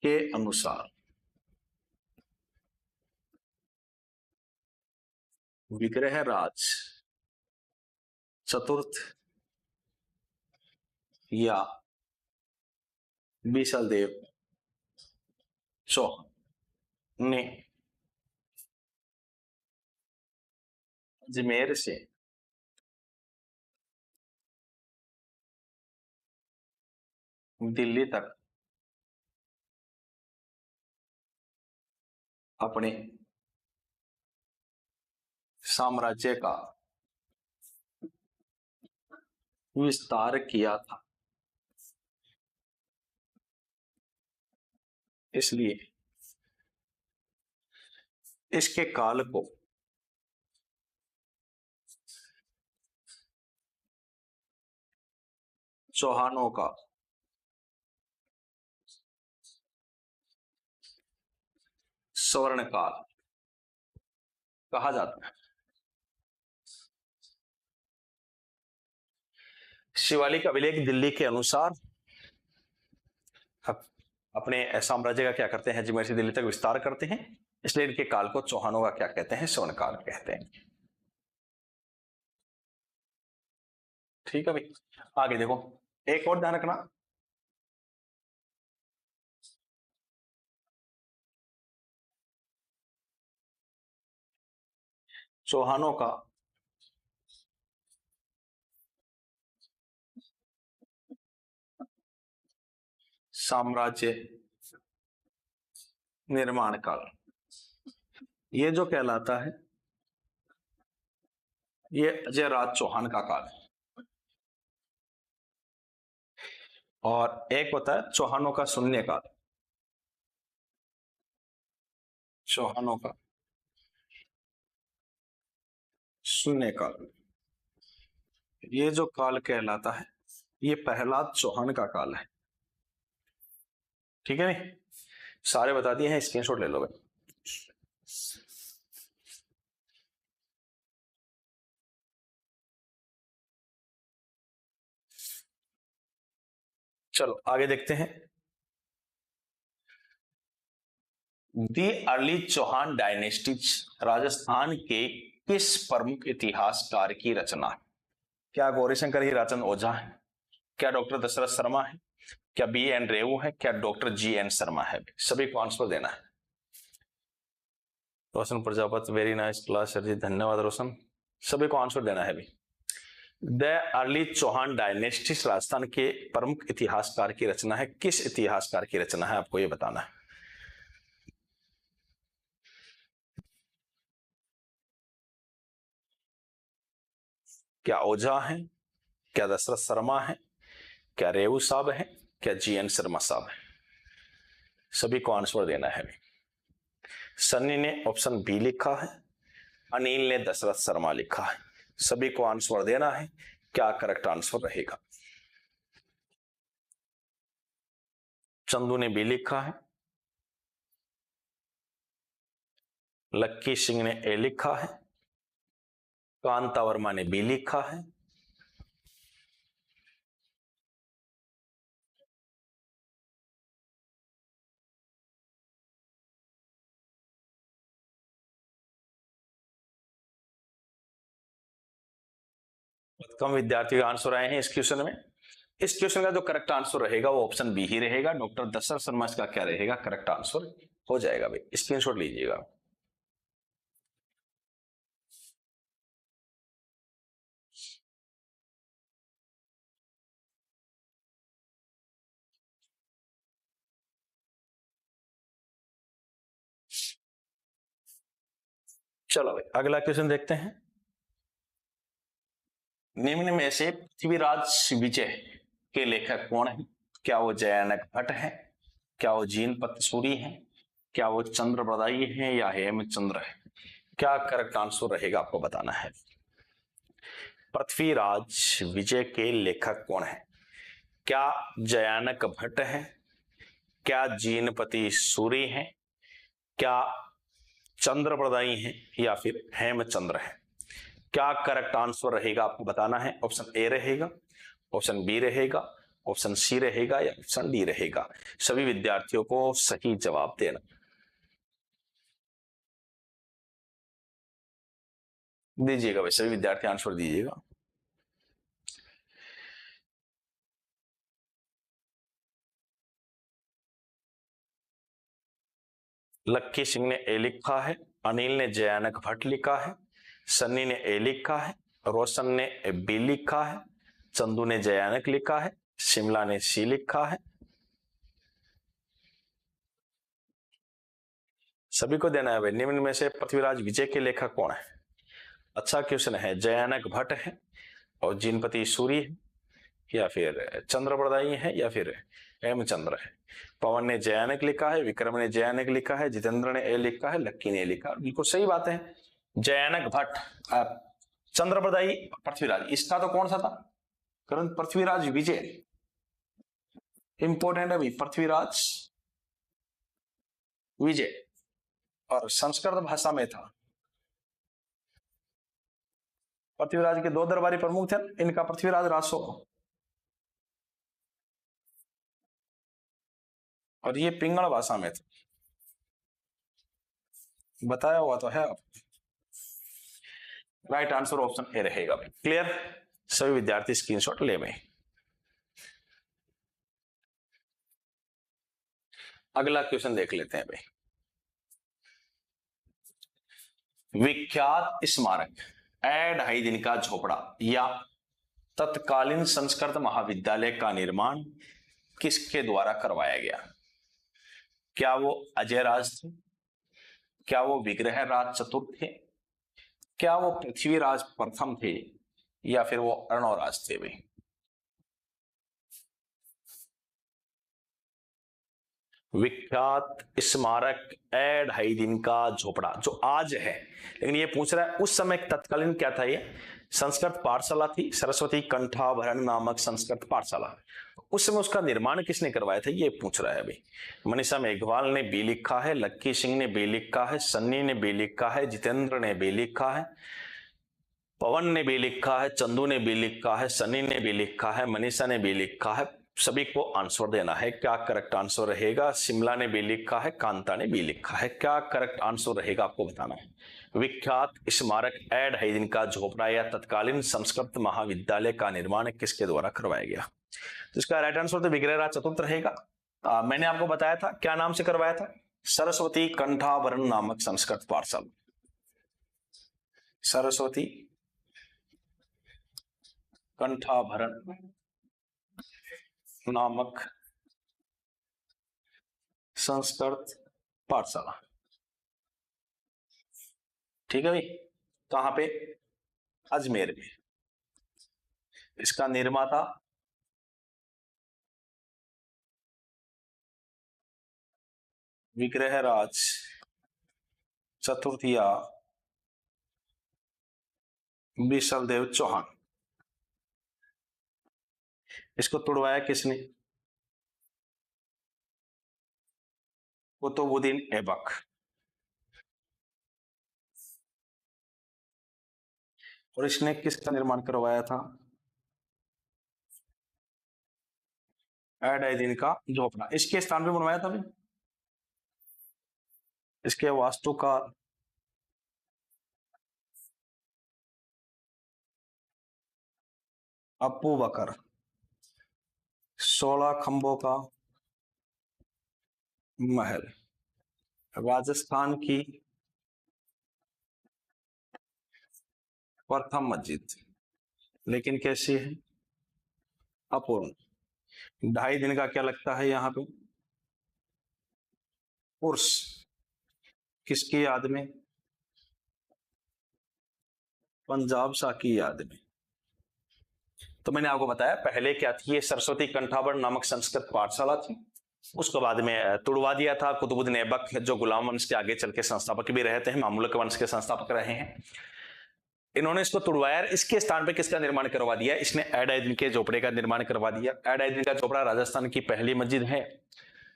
के अनुसार विग्रह राज चतुर्थ या बिशलदेव चौहान ने अजमेर से दिल्ली तक अपने साम्राज्य का विस्तार किया था, इसलिए इसके काल को चौहानों का स्वर्ण काल कहा जाता है। शिवालिक अभिलेख दिल्ली के अनुसार अपने साम्राज्य का क्या करते हैं, अजमेर से दिल्ली तक विस्तार करते हैं, इसलिए इनके काल को चौहानों का क्या कहते हैं? स्वर्ण काल कहते हैं। ठीक है भाई, आगे देखो, एक और ध्यान रखना। चौहानों का साम्राज्य निर्माण काल, ये जो कहलाता है ये अजय राज चौहान का काल है। और एक होता है चौहानों का शून्य काल। चौहानों का शून्य काल, ये जो काल कहलाता है ये प्रहलाद चौहान का काल है। ठीक है नहीं, सारे बता दिए हैं, स्क्रीनशॉट ले लो भाई। चलो आगे देखते हैं। The early Chauhan dynasties Rajasthan के किस प्रमुख इतिहासकार की रचना है? क्या गौरीशंकर हीराचंद ओझा है, क्या डॉक्टर दशरथ शर्मा है, क्या बी एन रेवू है, क्या डॉक्टर जी एन शर्मा है? सभी को आंसर देना है। Roshan Prajapati, very nice class sir ji, धन्यवाद रोशन। सभी को आंसर देना है भी। The early Chauhan dynasty Rajasthan के प्रमुख इतिहासकार की रचना है, किस इतिहासकार की रचना है आपको ये बताना है। क्या ओझा है, क्या दशरथ शर्मा है, क्या रेवू साहब है, क्या जी एन शर्मा साहब है? सभी को आंसर देना है। सन्नी ने ऑप्शन बी लिखा है, अनिल ने दशरथ शर्मा लिखा है। सभी को आंसर देना है, क्या करेक्ट आंसर रहेगा। चंदू ने बी लिखा है, लक्की सिंह ने ए लिखा है, कांता वर्मा ने बी लिखा है, कम विद्यार्थी का आंसर आए हैं इस क्वेश्चन में। इस क्वेश्चन का जो करेक्ट आंसर रहेगा वो ऑप्शन बी ही रहेगा, डॉक्टर दशरथ शर्मा इसका क्या रहेगा, करेक्ट आंसर हो जाएगा भाई। स्क्रीनशॉट लीजिएगा। चलो भाई अगला क्वेश्चन देखते हैं। निम्न में से पृथ्वीराज विजय के लेखक कौन है? क्या वो जयानक भट्ट है, क्या वो जीनपत सूरी है, क्या वो चंद्र बदाई है, या हेमचंद्र है? क्या करेक्ट आंसर रहेगा आपको बताना है। पृथ्वीराज विजय के लेखक कौन है? क्या जयानक भट्ट है, क्या जीनपति सूरी है, क्या चंद्र प्रदाई है, या फिर हेमचंद्र है? क्या करेक्ट आंसर रहेगा आपको बताना है। ऑप्शन ए रहेगा, ऑप्शन बी रहेगा, ऑप्शन सी रहेगा, या ऑप्शन डी रहेगा? सभी विद्यार्थियों को सही जवाब देना दीजिएगा भाई, सभी विद्यार्थी आंसर दीजिएगा। लक्की सिंह ने ए लिखा है, अनिल ने जयानक भट्ट लिखा है, सन्नी ने ए लिखा है, रोशन ने बी लिखा है, चंदू ने जयानक लिखा है, शिमला ने सी लिखा है। सभी को देना है भाई। निम्न में से पृथ्वीराज विजय के लेखक कौन है? अच्छा क्वेश्चन है। जयानक भट्ट है, और जीनपति सूरी है, या फिर चंद्रप्रदायी है, या फिर हेमचंद्र है? पवन ने जयानक लिखा है, विक्रम ने जयानक लिखा है, जितेंद्र ने ए लिखा है, लक्की ने लिखा। बिल्कुल सही बात है। जयानक भट्ट, चंद्रप्रदायी, पृथ्वीराज, इसका तो कौन सा था? करण पृथ्वीराज विजय, इंपॉर्टेंट है भाई। पृथ्वीराज विजय, और संस्कृत भाषा में था। पृथ्वीराज के दो दरबारी प्रमुख थे, इनका पृथ्वीराज रासो, और ये पिंगल भाषा में था। बताया हुआ तो है। राइट आंसर ऑप्शन ए रहेगा भाई। क्लियर? सभी विद्यार्थी स्क्रीनशॉट ले भाई। अगला क्वेश्चन देख लेते हैं भाई। विख्यात स्मारक ए ढाई दिन का झोपड़ा या तत्कालीन संस्कृत महाविद्यालय का निर्माण किसके द्वारा करवाया गया? क्या वो अजय राज थे, क्या वो विग्रह राज चतुर्थ थे, क्या वो पृथ्वीराज प्रथम थे, या फिर वो अर्णवराज थे भाई? विख्यात स्मारक ए ढाई दिन का झोपड़ा, जो आज है, लेकिन ये पूछ रहा है उस समय तत्कालीन क्या था। ये संस्कृत पाठशाला थी, सरस्वती कंठाभरण नामक संस्कृत पाठशाला। उस समय उसका निर्माण किसने करवाया था, ये पूछ रहा है अभी। मनीषा मेघवाल ने बी लिखा है, लक्की सिंह ने बी लिखा है, सन्नी ने बी लिखा है, जितेंद्र ने बी लिखा है, पवन ने भी लिखा है, चंदू ने भी लिखा है, सनी ने भी लिखा है, मनीषा ने भी लिखा है। सभी को आंसर देना है, क्या करेक्ट आंसर रहेगा। शिमला ने भी लिखा है, कांता ने भी लिखा है, क्या करेक्ट आंसर रहेगा आपको बताना है। विख्यात स्मारक ए ढाई दिन का झोपड़ा या तत्कालीन संस्कृत महाविद्यालय का निर्माण किसके द्वारा करवाया गया। तो इसका राइट आंसर तो विग्रहराज चतुर्थ रहेगा। मैंने आपको बताया था क्या नाम से करवाया था, सरस्वती कंठाभरण नामक संस्कृत पाठशाला, सरस्वती कंठाभरण नामक संस्कृत पाठशाला। ठीक है भाई, कहां पे, अजमेर में। इसका निर्माता विग्रहराज चतुर्थिया बिशलदेव चौहान। इसको तुड़वाया किसने, कुतुबुद्दीन ऐबक। और इसने किसका निर्माण करवाया था, ए ढाई दिन का झोपड़ा। इसके स्थान पे बनवाया था भाई। इसके वास्तुकार अप्पू बकर, 16 खंभों का महल, राजस्थान की प्रथम मस्जिद, लेकिन कैसी है, अपूर्ण। ढाई दिन का क्या लगता है यहाँ पे, उर्स, किसकी याद में, पंजाब शाह की याद में। तो मैंने आपको बताया पहले क्या थी, ये सरस्वती कंठाभरण नामक संस्कृत पाठशाला थी, उसको बाद में तुड़वा दिया था कुतुबुद्दीन ऐबक, जो गुलाम वंश के आगे चल के संस्थापक भी रहते हैं, मामलुक वंश के संस्थापक रहे हैं। इन्होंने इसको तुड़वाया, इसके स्थान पे किसका निर्माण करवा दिया, इसने ए ढाई दिन के झोपड़े का निर्माण करवा दिया। ए ढाई दिन का झोपड़ा राजस्थान की पहली मस्जिद है।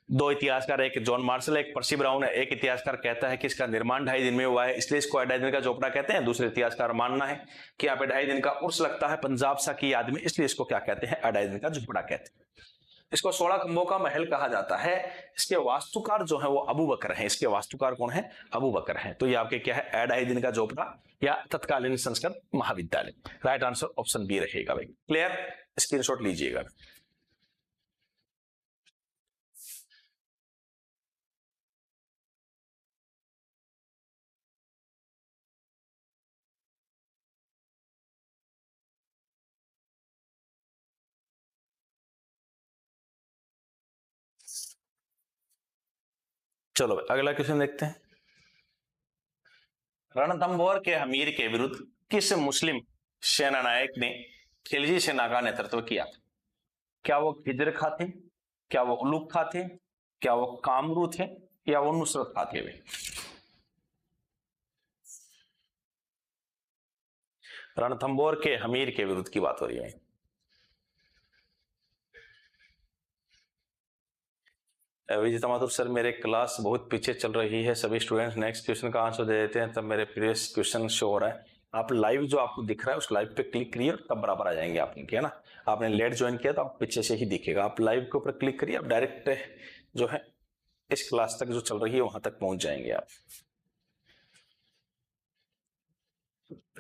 दो इतिहासकार, एक जॉन मार्शल, एक पर्सी ब्राउन है। एक इतिहासकार कहता है कि इसका निर्माण ढाई दिन में हुआ है, इसलिए इसको ढाई दिन का झोपड़ा कहते हैं। दूसरे इतिहासकार मानना है कि यहाँ पे ढाई दिन का उर्स लगता है पंजाब शाह की याद में, इसलिए इसको क्या कहते हैं, ढाई दिन का झोपड़ा कहते हैं। इसको 16 खंभों का महल कहा जाता है। इसके वास्तुकार जो है वो अबू बकर हैं। इसके वास्तुकार कौन है, अबू बकर हैं। तो ये आपके क्या है, ढाई दिन का झोपड़ा या तत्कालीन संस्कृत महाविद्यालय। राइट आंसर ऑप्शन बी रहेगा भाई। क्लियर, स्क्रीनशॉट लीजिएगा। चलो अगला क्वेश्चन देखते हैं। रणथंभौर के हमीर के विरुद्ध किस मुस्लिम सेना नायक ने खिलजी सेना का नेतृत्व किया? क्या वो खिजर खा थे, क्या वो उलूग खा थे, क्या वो कामरू थे, या वो नुसरत खा थे? रणथंभौर के हमीर के विरुद्ध की बात हो रही है। विजेता माथुर सर, मेरे क्लास बहुत पीछे चल रही है, सभी स्टूडेंट्स नेक्स्ट क्वेश्चन का आंसर दे देते हैं, तब मेरे प्रीवियस क्वेश्चन शो हो रहा है। आप लाइव जो आपको दिख रहा है उस लाइव पे क्लिक करिए, तब बराबर आ जाएंगे आप इनके, है ना। आपने लेट ज्वाइन किया तो आप पीछे से ही दिखेगा। आप लाइव के ऊपर क्लिक करिए, आप डायरेक्ट जो है इस क्लास तक जो चल रही है वहां तक पहुंच जाएंगे आप।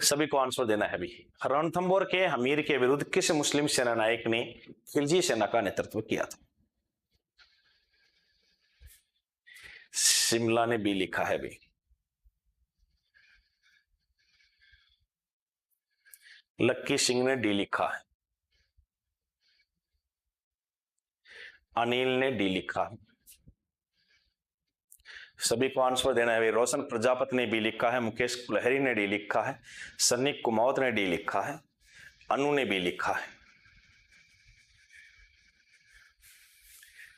सभी को आंसर देना है भी। रणथंभौर के हमीर के विरुद्ध किस मुस्लिम सेना नायक ने खिलजी सेना का नेतृत्व किया था? शिमला ने बी लिखा है भी। लक्की सिंह ने डी लिखा है। अनिल ने डी लिखा है। सभी को आंसर देना है। रोशन प्रजापति ने बी लिखा है, मुकेश कुलहरी ने डी लिखा है, सन्नी कुमावत ने डी लिखा है, अनु ने बी लिखा है।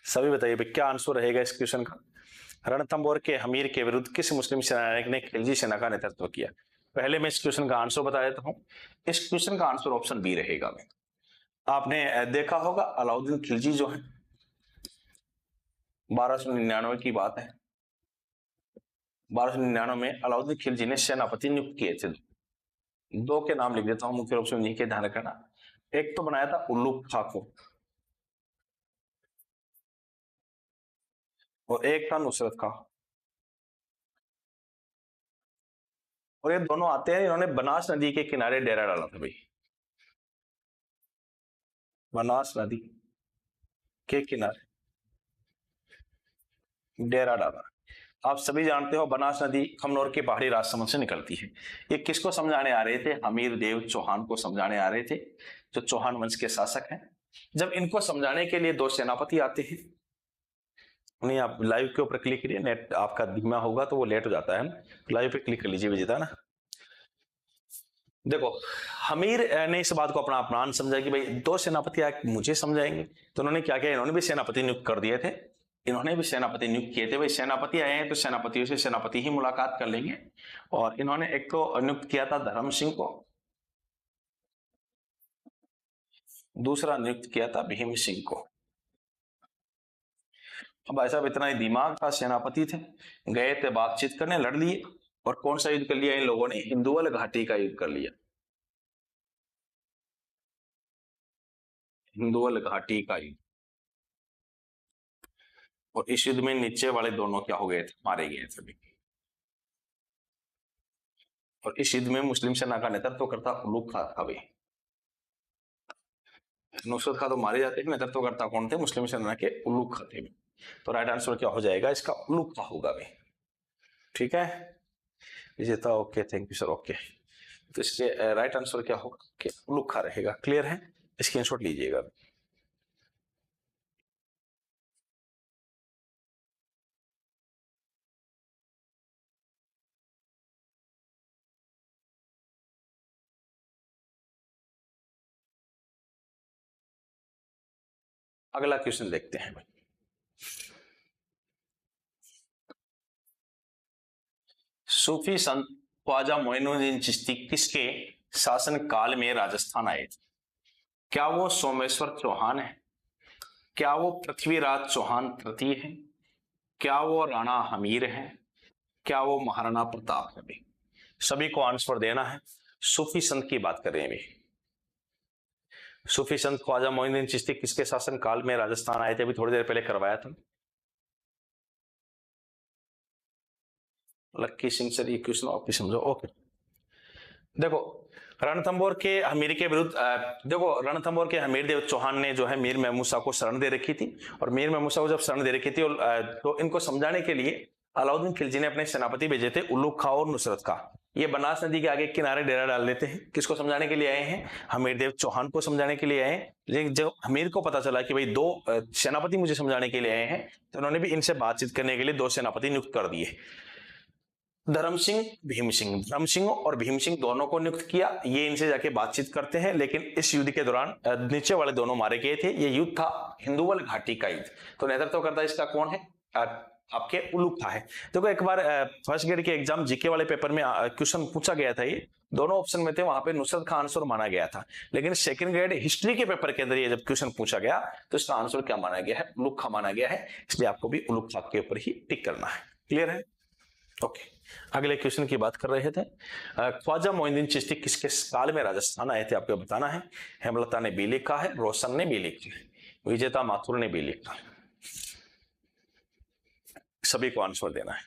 सभी बताइए भाई क्या आंसर रहेगा इस क्वेश्चन का। रणथंभौर के हमीर के विरुद्ध किस मुस्लिम सेनानायक ने खिलजी सेना का नेतृत्व किया? पहले मैं इस क्वेश्चन का आंसर बता देता हूं। इस क्वेश्चन का आंसर ऑप्शन बी रहेगा। आपने देखा होगा अलाउद्दीन खिलजी जो है 1299 की बात है, 1299 में अलाउद्दीन खिलजी ने सेनापति नियुक्त किए थे। दो के नाम लिख देता हूं मुख्य रूप से, उन्हीं के ध्यान रखना। एक तो बनाया था उल्लुक खां को और एक था नुसरत खां। और ये दोनों आते हैं, इन्होंने बनास नदी के किनारे डेरा डाला था भाई, बनास नदी के किनारे डेरा डाला। आप सभी जानते हो बनास नदी खमनोर के पहाड़ी राजसमंद से निकलती है। ये किसको समझाने आ रहे थे? हमीर देव चौहान को समझाने आ रहे थे, जो चौहान वंश के शासक हैं। जब इनको समझाने के लिए दो सेनापति आते हैं, नहीं आप लाइव के ऊपर क्लिक करिए, नेट आपका धीमा होगा तो वो लेट हो जाता है। लाइव पे क्लिक कर लीजिए विजेता ना। देखो हमीर ने इस बात को अपना अपमान समझा कि भाई दो सेनापति आके मुझे समझाएंगे, तो उन्होंने क्या किया, इन्होंने भी सेनापति नियुक्त कर दिए थे। इन्होंने भी सेनापति नियुक्त किए थे, भाई सेनापति आए हैं तो सेनापतियों से सेनापति ही मुलाकात कर लेंगे। और इन्होंने एक तो नियुक्त किया था धर्म सिंह को, दूसरा नियुक्त किया था भीम सिंह को। अब भाई साहब इतना ही दिमाग था, सेनापति थे, गए थे बातचीत करने, लड़ लिए। और कौन सा युद्ध कर लिया इन लोगों ने? हिंदुवल घाटी का युद्ध कर लिया, हिंदुवल घाटी का युद्ध। और इस युद्ध में नीचे वाले दोनों क्या हो गए थे? मारे गए थे। और इस युद्ध में मुस्लिम सेना का नेतृत्व करता उल्लुक खां था भाई। नुसरत खां तो मारे जाते थे, नेतृत्व करता कौन थे? मुस्लिम सेना के उल्लुक खां थे। तो राइट आंसर क्या हो जाएगा इसका? उल्लुक खां होगा भाई। ठीक है विजेता, okay thank you sir. Okay तो इसके राइट आंसर क्या होगा? कि उल्लुक खां रहेगा। क्लियर है? स्क्रीनशॉट लीजिएगा। अगला क्वेश्चन देखते हैं भाई। सूफी संत ख्वाजा मोइनुद्दीन चिश्ती किसके शासन काल में राजस्थान आए थे? क्या वो सोमेश्वर चौहान है? क्या वो पृथ्वीराज चौहान तृतीय है? क्या वो राणा हमीर है? क्या वो महाराणा प्रताप है? भाई सभी को आंसर देना है। सूफी संत की बात कर रहे हैं भाई। सूफी संत ख्वाजा मोइनुद्दीन चिश्ती किसके शासन काल में राजस्थान आए थे? अभी थोड़ी देर पहले करवाया था। लक्की सिंह सर ये क्वेश्चन आप भी समझो। ओके देखो रणथंभौर के हमीर के विरुद्ध देखो रणथंभौर के हमीर देव चौहान ने जो है मीर महमूद को शरण दे रखी थी। और मीर महमूद को जब शरण दे रखी थी तो इनको समझाने के लिए अलाउद्दीन खिलजी ने अपने सेनापति भेजे थे उल्लुक खां और नुसरत खां। ये बनास नदी के आगे किनारे डेरा डाल लेते हैं। किसको समझाने के लिए आए हैं? हमीर देव चौहान को समझाने के लिए आए हैं। लेकिन जब हमीर को पता चला कि भाई दो सेनापति मुझे समझाने के लिए आए हैं, तो उन्होंने भी इनसे बातचीत करने के लिए दो सेनापति नियुक्त कर दिए, धर्म सिंह भीम सिंह। धर्म सिंह और भीम सिंह दोनों को नियुक्त किया। ये इनसे जाके बातचीत करते हैं, लेकिन इस युद्ध के दौरान नीचे वाले दोनों मारे गए थे। ये युद्ध था हिंदुवल घाटी का युद्ध। तो नेतृत्व करता इसका कौन है? आपके उल्लुक खां है। देखो एक बार फर्स्ट ग्रेड के एग्जाम जीके वाले पेपर में क्वेश्चन पूछा गया था, ये दोनों ऑप्शन में थे, वहां पे नुसरत खां आंसर माना गया था। लेकिन सेकंड ग्रेड हिस्ट्री के पेपर के अंदर ये जब क्वेश्चन पूछा गया तो इसका आंसर क्या माना गया है? उल्लुक खां माना गया है। इसलिए आपको भी उल्लुक खां के ऊपर ही टिक करना है। क्लियर है? ओके अगले क्वेश्चन की बात कर रहे थे। ख्वाजा मोइनुद्दीन चिश्ती किसके काल में राजस्थान आए थे? आपको बताना है। हेमलता ने बी लिखा है, रोशन ने बी लिखा है, विजेता माथुर ने बी लिखा है। सभी को आंसर देना है।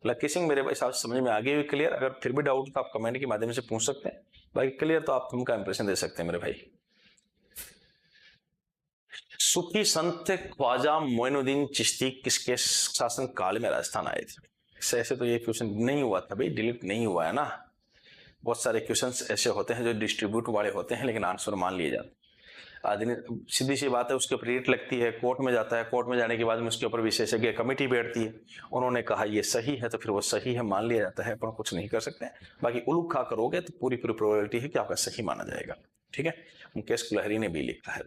लक्की सिंह मेरे भाई साहब समझ में आ गई? क्लियर? अगर फिर भी डाउट तो आप कमेंट के माध्यम से पूछ सकते हैं। बाकी क्लियर तो आप तुमका इंप्रेशन दे सकते हैं मेरे भाई। सूफी संत ख्वाजा मोइनुद्दीन चिश्ती किसके शासन काल में राजस्थान आए थे? ऐसे तो ये क्वेश्चन नहीं हुआ था भाई, डिलीट नहीं हुआ है ना। बहुत सारे क्वेश्चंस ऐसे होते हैं जो डिस्ट्रीब्यूट वाले होते हैं लेकिन आंसर मान लिए जाते हैं। आदमी सीधी सी बात है, उसके ऊपर रेट लगती है, कोर्ट में जाता है, कोर्ट में जाने के बाद में उसके ऊपर विशेषज्ञ कमेटी बैठती है, उन्होंने कहा ये सही है तो फिर वो सही है मान लिया जाता है, अपन कुछ नहीं कर सकते। बाकी उल्लुक खां करोगे तो पूरी प्रोबेबिलिटी है कि आपका सही माना जाएगा। ठीक है? मुकेश कुलहरी ने भी लिखा है।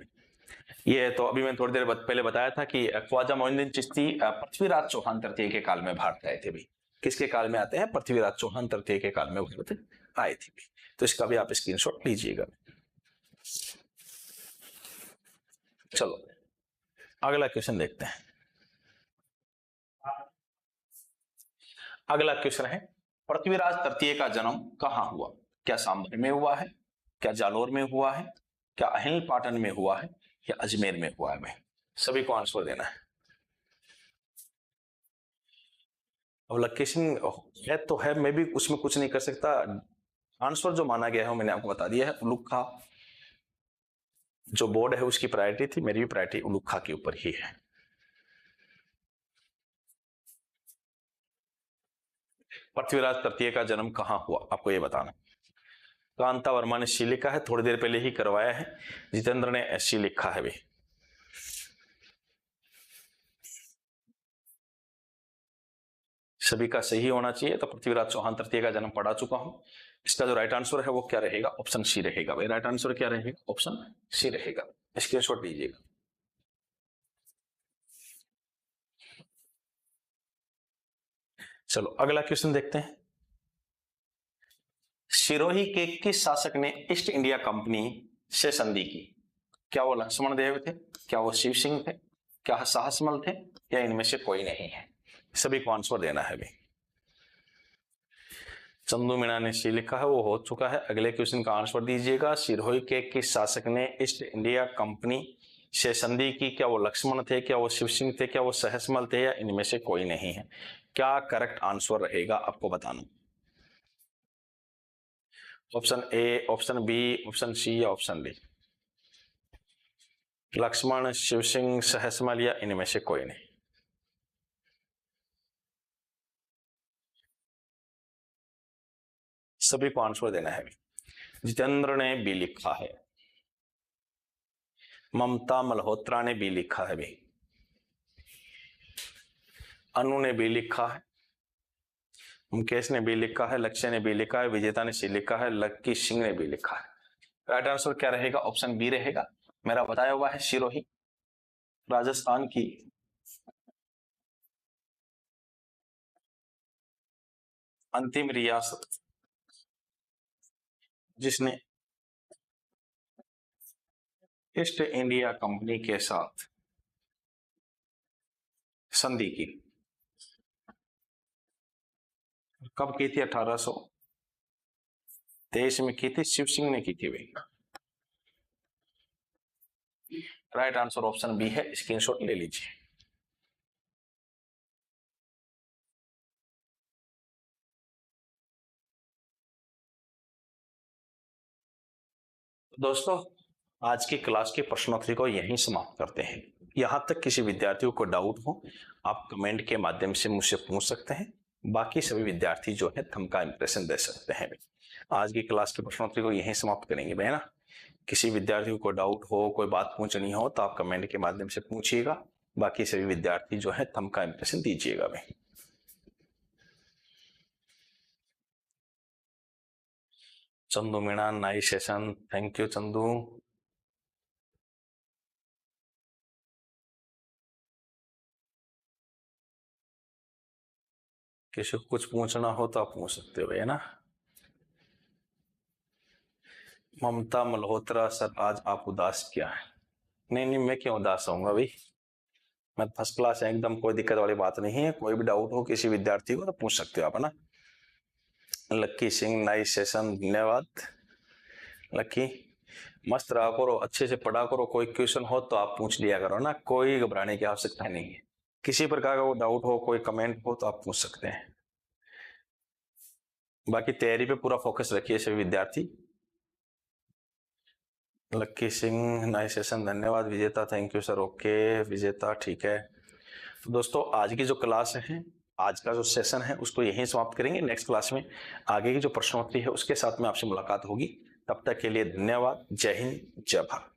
ये तो अभी मैंने थोड़ी देर पहले बताया था कि ख्वाजा मोइनुद्दीन चिश्ती पृथ्वीराज चौहान तृतीय के काल में भारत आए थे भी। किसके काल में आते हैं? पृथ्वीराज चौहान तृतीय के काल में भारत आए थे भी। तो इसका भी आप स्क्रीनशॉट लीजिएगा। चलो अगला क्वेश्चन देखते हैं। अगला क्वेश्चन है, पृथ्वीराज तृतीय का जन्म कहां हुआ? क्या सांभर में हुआ है, क्या जालोर में हुआ है, क्या अहिल पाटन में हुआ है, या अजमेर में हुआ है? भाई सभी को आंसर देना है। अब लोकेशन है तो है, मैं भी उसमें कुछ नहीं कर सकता। आंसर जो माना गया है मैंने आपको बता दिया है। उलुखा जो बोर्ड है उसकी प्रायोरिटी थी, मेरी भी प्रायोरिटी उलुखा के ऊपर ही है। पृथ्वीराज तृतीय का जन्म कहां हुआ आपको ये बताना। कांता वर्मा ने सी लिखा है, थोड़ी देर पहले ही करवाया है। जितेंद्र ने एस सी लिखा है भी। सभी का सही होना चाहिए। तो पृथ्वीराज चौहान तृतीय का जन्म पढ़ा चुका हूं। इसका जो राइट आंसर है वो क्या रहेगा? ऑप्शन सी रहेगा भाई। राइट आंसर क्या रहेगा? ऑप्शन सी रहेगा। स्क्रीनशॉट लीजिएगा। चलो अगला क्वेश्चन देखते हैं। सिरोही के किस शासक ने ईस्ट इंडिया कंपनी से संधि की? क्या वो लक्ष्मण देव थे, क्या वो शिव सिंह थे, क्या साहसमल थे, या इनमें से कोई नहीं है? सभी को आंसर देना है भी। चंदू मीणा ने सी लिखा है, वो हो चुका है। अगले क्वेश्चन का आंसर दीजिएगा। सिरोही के किस शासक ने ईस्ट इंडिया कंपनी से संधि की? क्या वो लक्ष्मण थे, क्या वो शिव सिंह थे, क्या वो सहसमल थे, या इनमें से कोई नहीं है? क्या करेक्ट आंसर रहेगा आपको बताना। Option A, option B, option C या ऑप्शन डी? लक्ष्मण, शिव सिंह, सहसमल या इनमें से कोई नहीं? सभी को आंसर देना है। जितेंद्र ने बी लिखा है, ममता मल्होत्रा ने बी लिखा है भी, अनु ने बी लिखा है, मुकेश ने बी लिखा है, लक्ष्य ने बी लिखा है, विजेता ने सी लिखा है, लक्की सिंह ने बी लिखा है। राइट आंसर क्या रहेगा? ऑप्शन बी रहेगा। मेरा बताया हुआ है सिरोही राजस्थान की अंतिम रियासत जिसने ईस्ट इंडिया कंपनी के साथ संधि की। कब की थी? 1823 में की थी। शिव सिंह ने की थी भाई। राइट आंसर ऑप्शन बी है। स्क्रीनशॉट ले लीजिए। दोस्तों आज की क्लास की प्रश्नोत्तरी को यहीं समाप्त करते हैं। यहां तक किसी विद्यार्थियों को डाउट हो आप कमेंट के माध्यम से मुझसे पूछ सकते हैं। बाकी सभी विद्यार्थी जो है थंब का इंप्रेशन दे सकते हैं। आज की क्लास की प्रश्नोत्तरी को यहीं समाप्त करेंगे भाई ना। किसी विद्यार्थी को डाउट हो, कोई बात पूछनी हो तो आप कमेंट के माध्यम से पूछिएगा। बाकी सभी विद्यार्थी जो है थंब का इंप्रेशन दीजिएगा भाई। Chandu Meena, nice session, thank you Chandu. किसी को कुछ पूछना हो तो आप पूछ सकते हो है ना। ममता मल्होत्रा, सर आज आप उदास क्या है? नहीं नहीं, मैं क्यों उदास होऊंगा भाई, मैं फर्स्ट क्लास है एकदम, कोई दिक्कत वाली बात नहीं है। कोई भी डाउट हो किसी विद्यार्थी को तो पूछ सकते हो आप ना। लक्की सिंह, नाइस सेशन, धन्यवाद लक्की। मस्त रहा करो, अच्छे से पढ़ा करो। कोई क्वेश्चन हो तो आप पूछ लिया करो ना, कोई घबराने की आवश्यकता नहीं है। किसी प्रकार का वो डाउट हो, कोई कमेंट हो तो आप पूछ सकते हैं। बाकी तैयारी पे पूरा फोकस रखिए सभी विद्यार्थी। लक्की सिंह, नाइस सेशन, धन्यवाद। विजेता, थैंक यू सर। ओके विजेता, ठीक है। तो दोस्तों आज की जो क्लास है, आज का जो सेशन है उसको यहीं समाप्त करेंगे। नेक्स्ट क्लास में आगे की जो प्रश्नोत्तरी है उसके साथ में आपसे मुलाकात होगी। तब तक के लिए धन्यवाद। जय हिंद, जय भारत।